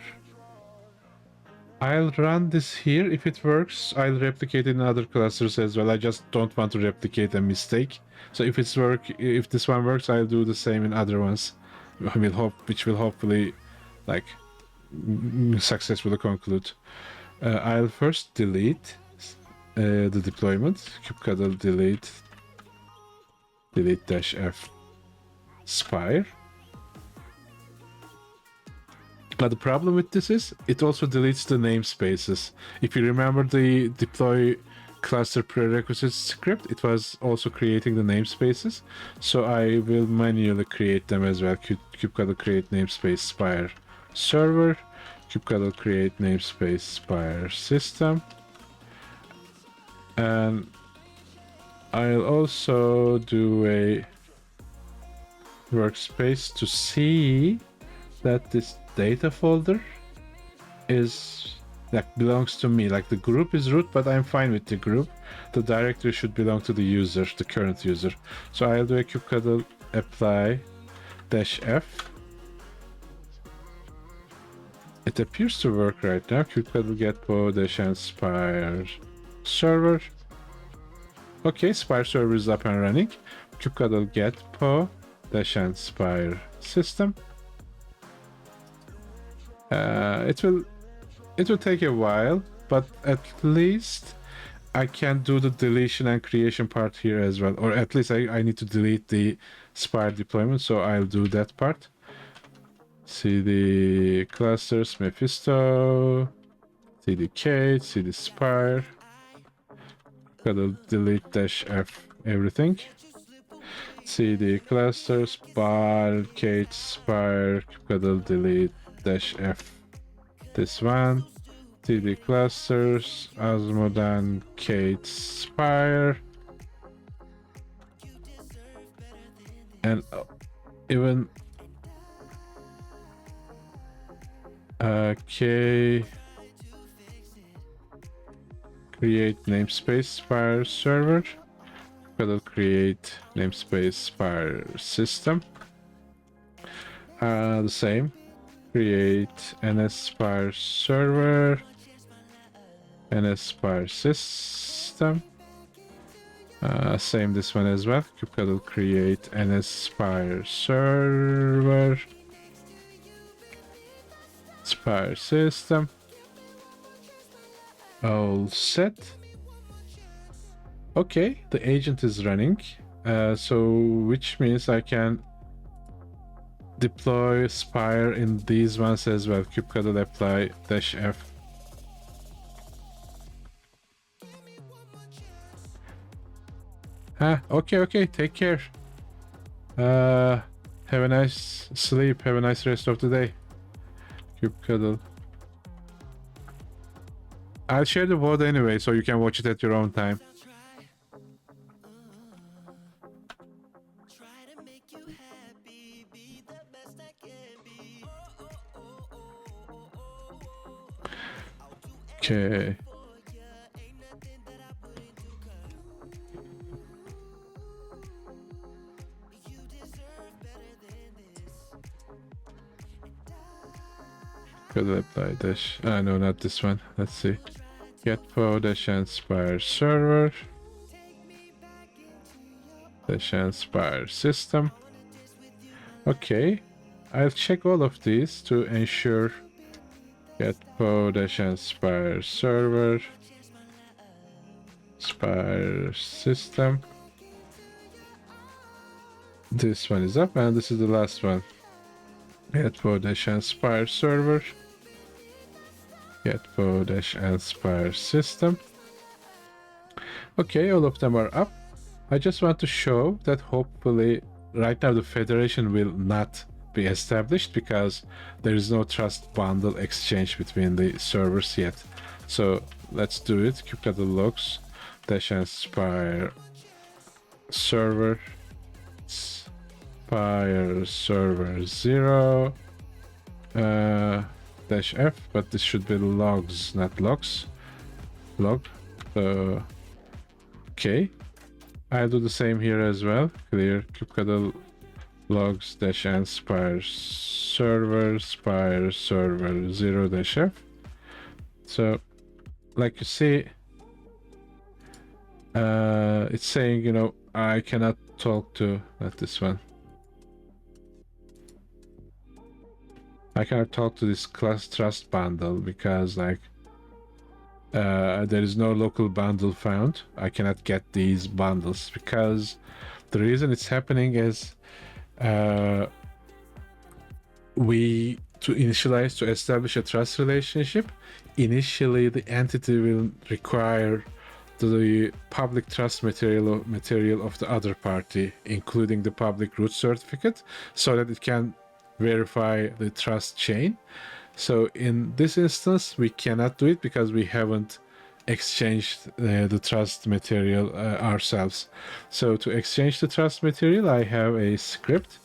I'll run this here. If it works, I'll replicate it in other clusters as well. I just don't want to replicate a mistake. So if if this one works, I'll do the same in other ones. Which will hopefully, like, successfully conclude. I'll first delete the deployment. Kubectl delete -f SPIRE. But the problem with this is it also deletes the namespaces. If you remember the deploy cluster prerequisites script, it was also creating the namespaces. So I will manually create them as well. Kubectl create namespace SPIRE server, kubectl create namespace SPIRE system. And I'll also do a workspace to see that this data folder belongs to me. Like, the group is root, but I'm fine with the group. The directory should belong to the user, the current user. So I'll do a kubectl apply -f. It appears to work right now. Kubectl get po -n SPIRE server. Okay, SPIRE server is up and running. Kubectl get po -n SPIRE system. It will take a while, but at least I can do the deletion and creation part here as well. Or at least I need to delete the SPIRE deployment, so I'll do that part. cd clusters Mephisto, cd Kate, cd SPIRE. Gotta delete -f everything. cd clusters bar Kate SPIRE. Gotta delete -f this one. cd clusters Osmodan Kate SPIRE. And even k create namespace SPIRE server. Gotta create namespace SPIRE system. The same. Create ns SPIRE server, ns SPIRE system. Same this one as well. Kubectl create ns SPIRE server, SPIRE system. All set. Okay, the agent is running. So which means I can deploy SPIRE in these ones as well. Kubectl apply -f. Okay, take care. Have a nice sleep, have a nice rest of the day. Kubectl. I'll share the VOD anyway, so you can watch it at your own time. Okay. Could apply dash. No, not this one. Let's see. Get po -n SPIRE server. -n SPIRE system. Okay. I'll check all of these to ensure. Get po -n SPIRE server, SPIRE system. This one is up, and this is the last one. Get po -n SPIRE server, get po -n SPIRE system. Okay, all of them are up. I just want to show that hopefully right now the federation will not be established because there is no trust bundle exchange between the servers yet. So let's do it. Kubectl logs -n SPIRE server, SPIRE server 0 -f, but this should be logs, not logs. Log. Okay. I'll do the same here as well. Clear kubectl logs -n SPIRE server, SPIRE server 0 -f. So like you see, it's saying, you know, I cannot talk to, not this one. I cannot talk to this class trust bundle because like there is no local bundle found. I cannot get these bundles because the reason it's happening is we to initialize, to establish a trust relationship, initially the entity will require the public trust material of the other party, including the public root certificate, so that it can verify the trust chain. So in this instance, we cannot do it because we haven't exchanged the trust material ourselves. So to exchange the trust material, I have a script,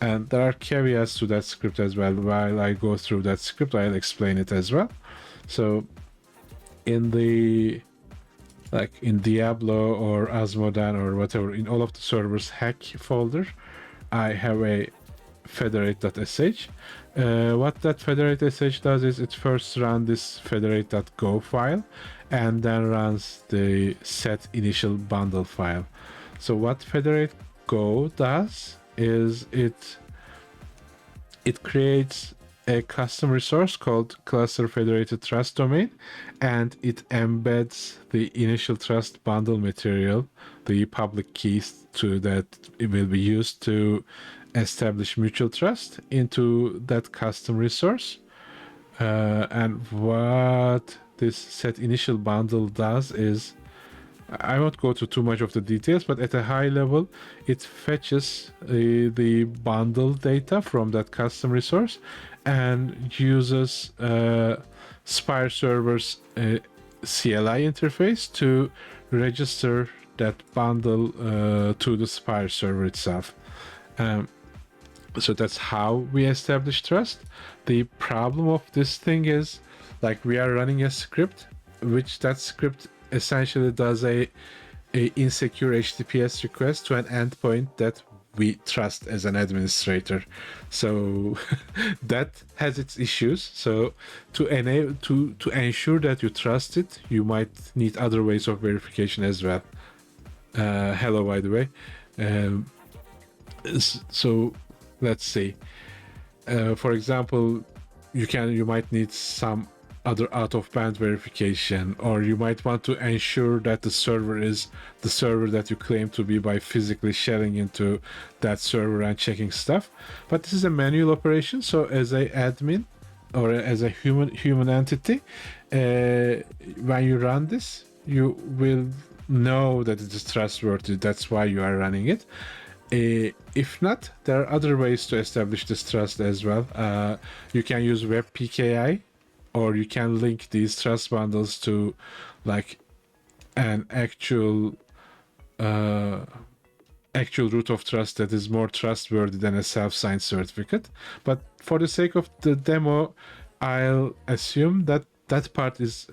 and there are caveats to that script as well. While I go through that script, I'll explain it as well. So in the like in Diablo or Asmodan or whatever, in all of the servers hack folder, I have a federate.sh. What that federate.sh does is it first runs this federate.go file and then runs the set initial bundle file. So what federate.go does is it creates a custom resource called cluster federated trust domain, and it embeds the initial trust bundle material, the public keys to that it will be used to establish mutual trust, into that custom resource. And what this set initial bundle does is, I won't go to too much of the details, but at a high level, it fetches the bundle data from that custom resource and uses SPIRE server's CLI interface to register that bundle to the SPIRE server itself. So that's how we establish trust. The problem of this thing is, like, we are running a script, which that script essentially does a insecure HTTPS request to an endpoint that we trust as an administrator. So that has its issues. So to enable to ensure that you trust it, you might need other ways of verification as well. Hello, by the way. So let's see. For example, you might need some other out-of-band verification, or you might want to ensure that the server is the server that you claim to be by physically shelling into that server and checking stuff. But this is a manual operation, so as a admin or as a human entity, when you run this, you will know that it is trustworthy. That's why you are running it. If not, there are other ways to establish this trust as well. You can use WebPKI, or you can link these trust bundles to like an actual root of trust that is more trustworthy than a self-signed certificate. But for the sake of the demo, I'll assume that that part has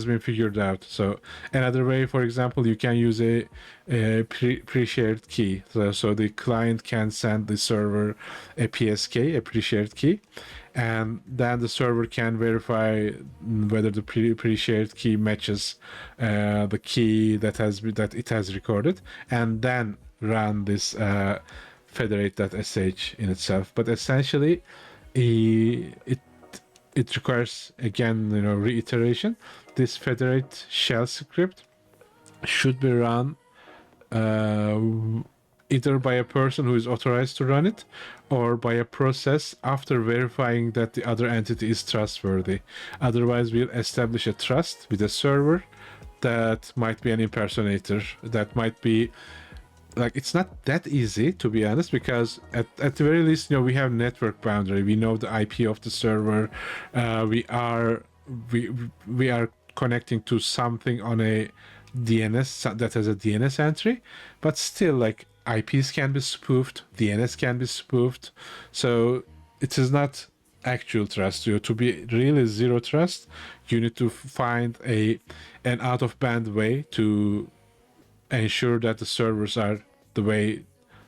been figured out. So another way, for example, you can use a pre-shared key. So the client can send the server a PSK, a pre-shared key, and then the server can verify whether the pre-shared key matches the key that it has recorded, and then run this federate.sh in itself. But essentially, it requires, again, reiteration. This federate shell script should be run either by a person who is authorized to run it, or by a process after verifying that the other entity is trustworthy. Otherwise, we'll establish a trust with a server that might be an impersonator, that might be like, it's not that easy, to be honest, because at the very least, we have network boundary. We know the IP of the server. We are connecting to something on a DNS that has a DNS entry, but still, like, IPs can be spoofed, DNS can be spoofed. So it is not actual trust. To be really zero trust, you need to find an out of band way to ensure that the servers are the way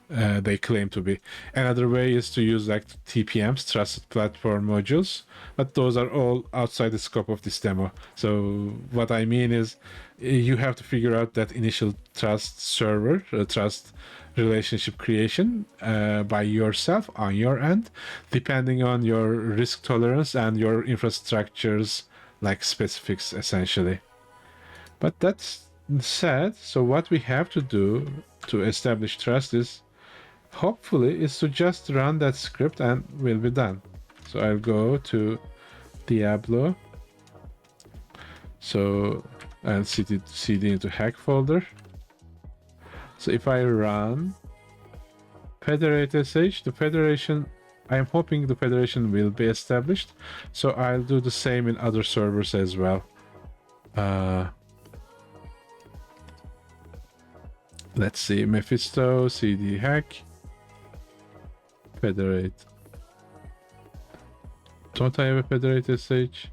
they claim to be. Another way is to use like TPMs, Trusted Platform Modules, but those are all outside the scope of this demo. So what I mean is you have to figure out that initial trust server, trust relationship creation by yourself on your end, depending on your risk tolerance and your infrastructure's like specifics essentially. But that's said, so what we have to do to establish trust is hopefully is to just run that script and we'll be done. So I'll go to Diablo. So I'll cd into hack folder. So if I run federate sh, the federation, I'm hoping the federation will be established. So I'll do the same in other servers as well. Let's see, Mephisto, cd hack, federate. Don't I have a federate sh?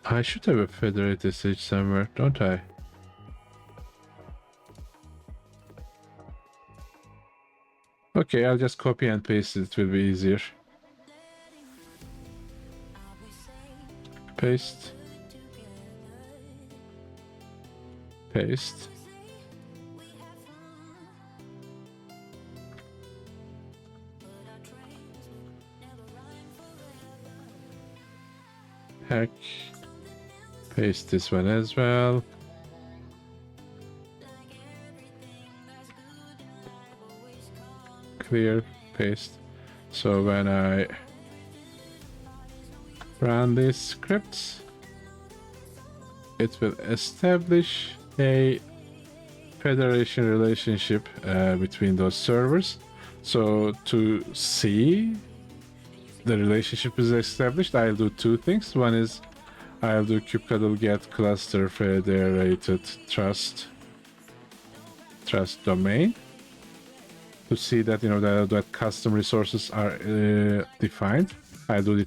I should have a federate sh somewhere, don't I? Okay, I'll just copy and paste it, it will be easier. Paste. Paste. Hack. Paste this one as well. Clear, paste. So when I run these scripts, it will establish a federation relationship between those servers. So to see the relationship is established, I'll do two things. One is I'll do kubectl get cluster federated trust domain to see that that custom resources are defined. I'll do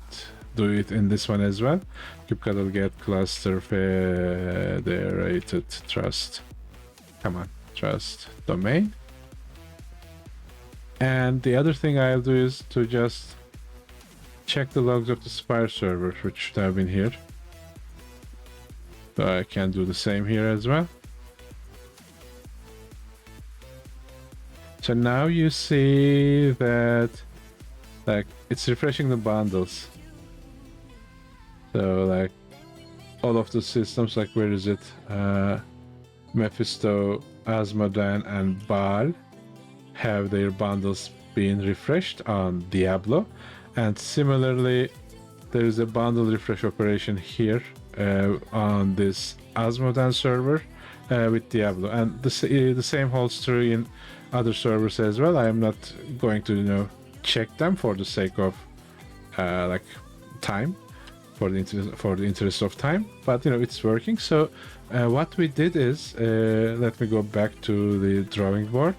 it in this one as well. Kubectl get cluster federated trust. Come on, trust domain. And the other thing I'll do is to just check the logs of the SPIRE server, which should have been here. So I can do the same here as well. So now you see that like it's refreshing the bundles. So like all of the systems, like where is it? Mephisto, Asmodan, and Baal have their bundles being refreshed on Diablo, and similarly there is a bundle refresh operation here on this Asmodan server with Diablo, and the same holds true in other servers as well. I am not going to check them for the sake of like time, for the interest of time, but it's working. So what we did is let me go back to the drawing board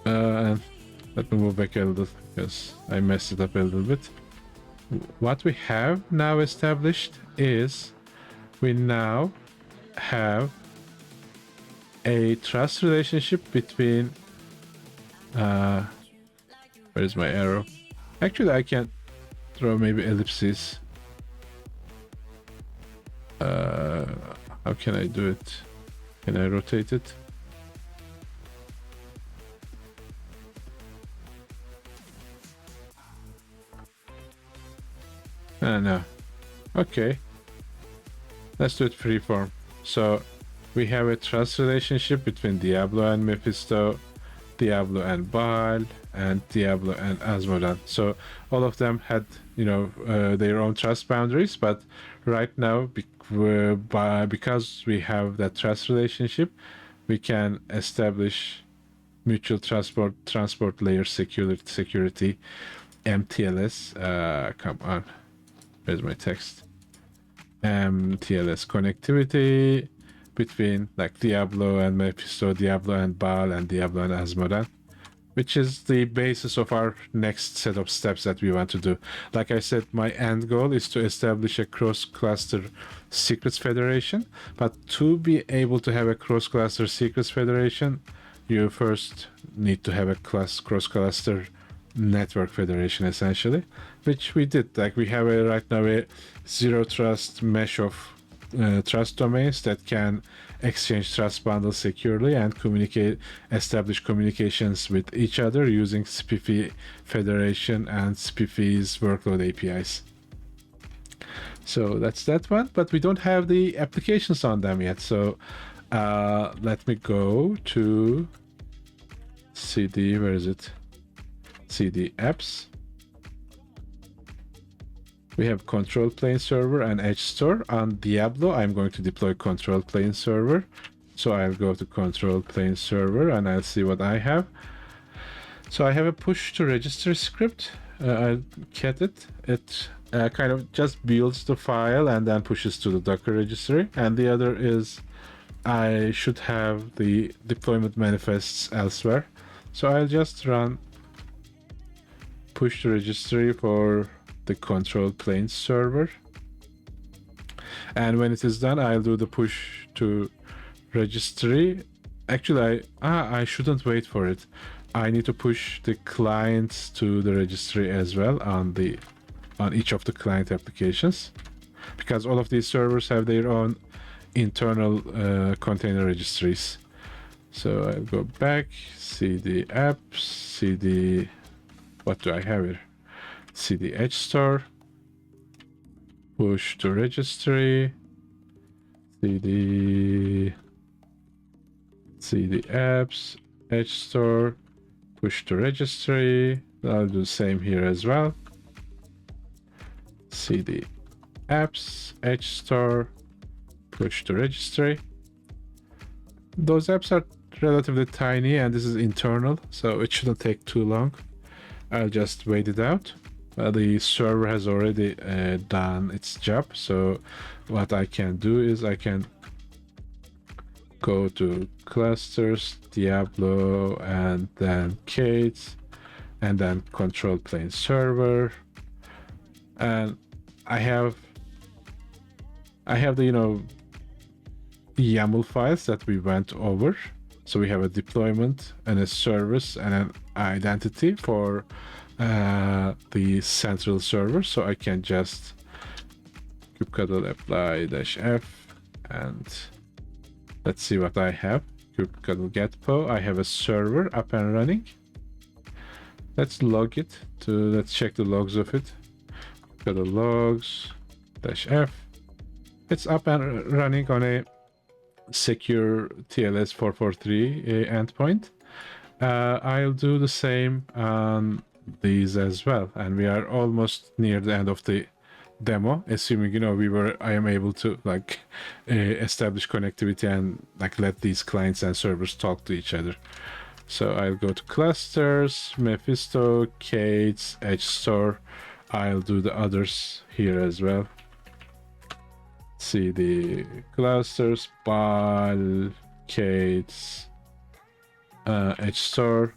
and let me move back a little because I messed it up a little bit. What we have now established is we now have a trust relationship between where is my arrow? Actually, I can draw maybe ellipses. How can I do it? Can I rotate it? No. Okay. Let's do it freeform. So we have a trust relationship between Diablo and Mephisto, Diablo and Baal, and Diablo and Asmodan. So all of them had their own trust boundaries, but right now because we have that trust relationship, we can establish mutual transport layer security MTLS. Come on, where's my text? MTLS connectivity between like Diablo and Mephisto, Diablo and Baal, and Diablo and Asmodan, which is the basis of our next set of steps that we want to do. Like I said, my end goal is to establish a cross-cluster secrets federation. But to be able to have a cross-cluster secrets federation, you first need to have a cross-cluster network federation, essentially, which we did. Like, we have right now a zero trust mesh of trust domains that can exchange trust bundles securely and establish communications with each other using SPIFFE Federation and SPIFFE's workload APIs. So that's that one, but we don't have the applications on them yet. So let me go to CD, where is it? CD apps. We have control plane server and edge store. On Diablo, I'm going to deploy control plane server. So I'll go to control plane server and I'll see what I have. So I have a push to register script. I'll get it. It kind of just builds the file and then pushes to the Docker registry. And the other is I should have the deployment manifests elsewhere. So I'll just run push to registry for the control plane server, and when it is done, I'll do the push to registry. Actually, I shouldn't wait for it. I need to push the clients to the registry as well on each of the client applications, because all of these servers have their own internal container registries. So I'll go back, CD apps, CD, what do I have here? CD edge store, push to registry, CD apps, edge store, push to registry. I'll do the same here as well. CD apps, edge store, push to registry. Those apps are relatively tiny and this is internal, so it shouldn't take too long. I'll just wait it out. The server has already done its job, so what I can do is I can go to clusters, Diablo, and then Kate, and then control plane server, and I have the YAML files that we went over. So we have a deployment and a service and an identity for the central server. So I can just kubectl apply -f, and let's see what I have. Kubectl getpo. I have a server up and running. Let's log it let's check the logs of it. Kubectl logs -f. It's up and running on a secure TLS 443 endpoint. I'll do the same on these as well, and we are almost near the end of the demo, assuming I am able to establish connectivity and let these clients and servers talk to each other. So I'll go to clusters, Mephisto, Kates, Edge Store. I'll do the others here as well. See the clusters, Bal, Kates, Edge Store.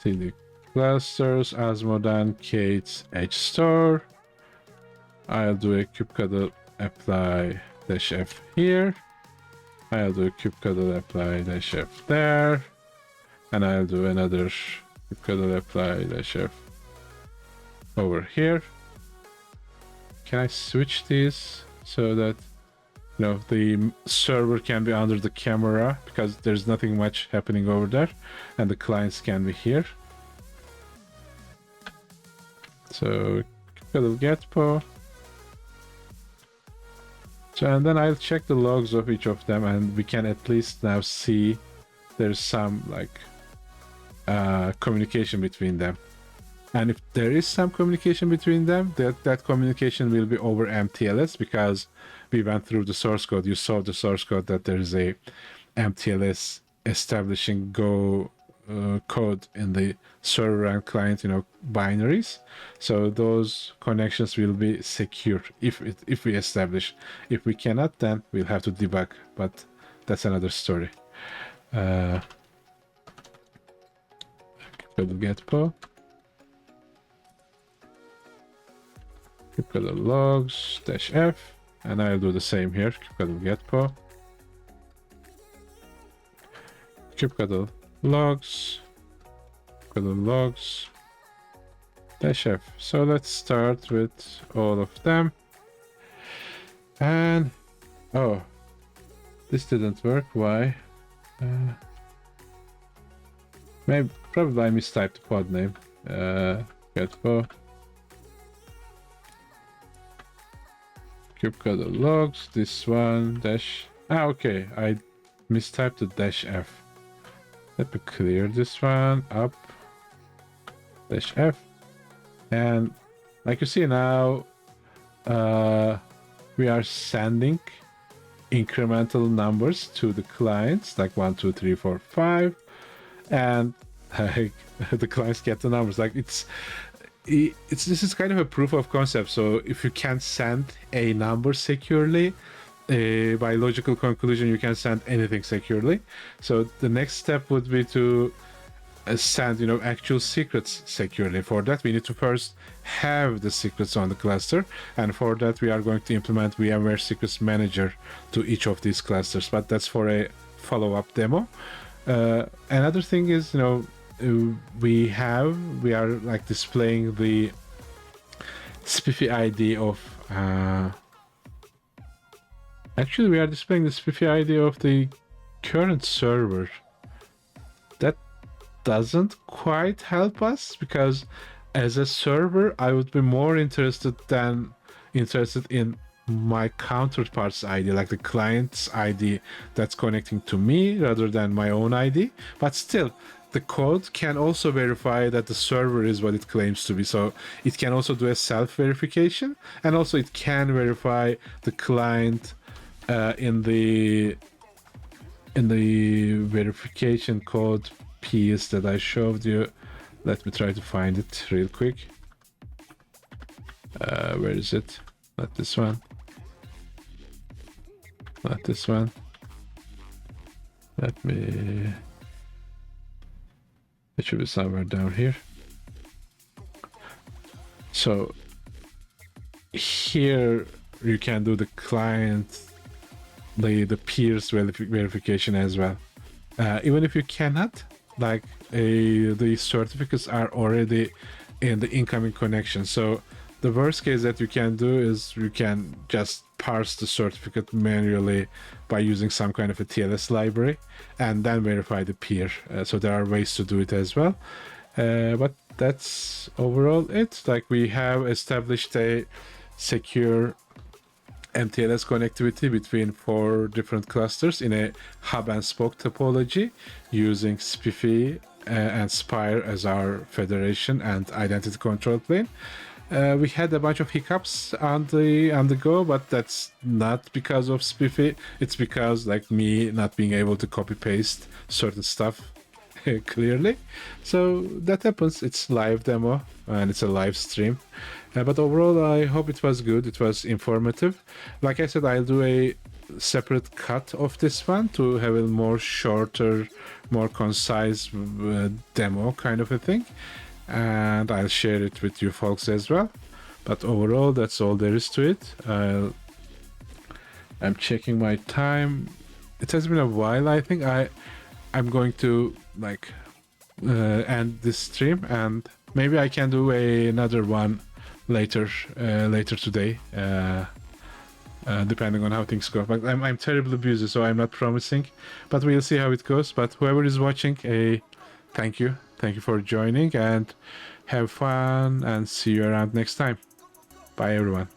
See the clusters, Asmodan, Kates, Edge Store. I'll do a kubectl apply -f here. I'll do a kubectl apply -f there. And I'll do another kubectl apply -f over here. Can I switch these so that the server can be under the camera, because there's nothing much happening over there, and the clients can be here. So kubectl getpo. So, and then I'll check the logs of each of them, and we can at least now see there's some communication between them. And if there is some communication between them, that communication will be over MTLS, because we went through the source code. You saw the source code that there is a MTLS establishing Go code in the server and client, binaries. So those connections will be secure if we establish. If we cannot, then we'll have to debug. But that's another story. get po. Kubectl logs dash f, and I'll do the same here. Kubectl get po. Kubectl logs dash f. So let's start with all of them. And oh, this didn't work. Why? Probably I mistyped the pod name. Get po. Kubectl logs. This one dash. Okay, I mistyped the dash f. Let me clear this one up. Dash f. And like you see now, we are sending incremental numbers to the clients, like 1, 2, 3, 4, 5, and the clients get the numbers. Like this is kind of a proof of concept. So if you can send a number securely, by logical conclusion, you can send anything securely. So the next step would be to send, actual secrets securely. For that, we need to first have the secrets on the cluster, and for that, we are going to implement VMware Secrets Manager to each of these clusters. But that's for a follow-up demo. Another thing is, we are like displaying the SPIFFE ID of. Actually, we are displaying the SPIFFE ID of the current server. That doesn't quite help us, because as a server, I would be more interested in my counterpart's ID, like the client's ID that's connecting to me, rather than my own ID. But still, the code can also verify that the server is what it claims to be. So it can also do a self-verification, and also it can verify the client in the verification code piece that I showed you. Let me try to find it real quick. Where is it? Not this one. Not this one. It should be somewhere down here. So here you can do the client, the peers verification as well. Even if you cannot, like the certificates are already in the incoming connection. So the worst case that you can do is you can just parse the certificate manually by using some kind of a TLS library, and then verify the peer. So there are ways to do it as well. But that's overall it. Like, we have established a secure MTLS connectivity between 4 different clusters in a hub and spoke topology, using SPIFFE and SPIRE as our federation and identity control plane. We had a bunch of hiccups on the go, but that's not because of SPIFFE. It's because, like, me not being able to copy paste certain stuff clearly. So that happens. It's live demo and it's a live stream. But overall, I hope it was good. It was informative. Like I said, I'll do a separate cut of this one to have a more shorter, more concise demo kind of a thing. And I'll share it with you folks as well. But overall, that's all there is to it. I'm checking my time. It has been a while. I think I'm going to end this stream, and maybe I can do another one later today, depending on how things go. But I'm terribly busy, so I'm not promising. But we'll see how it goes. But whoever is watching, thank you for joining, and have fun, and see you around next time. Bye everyone.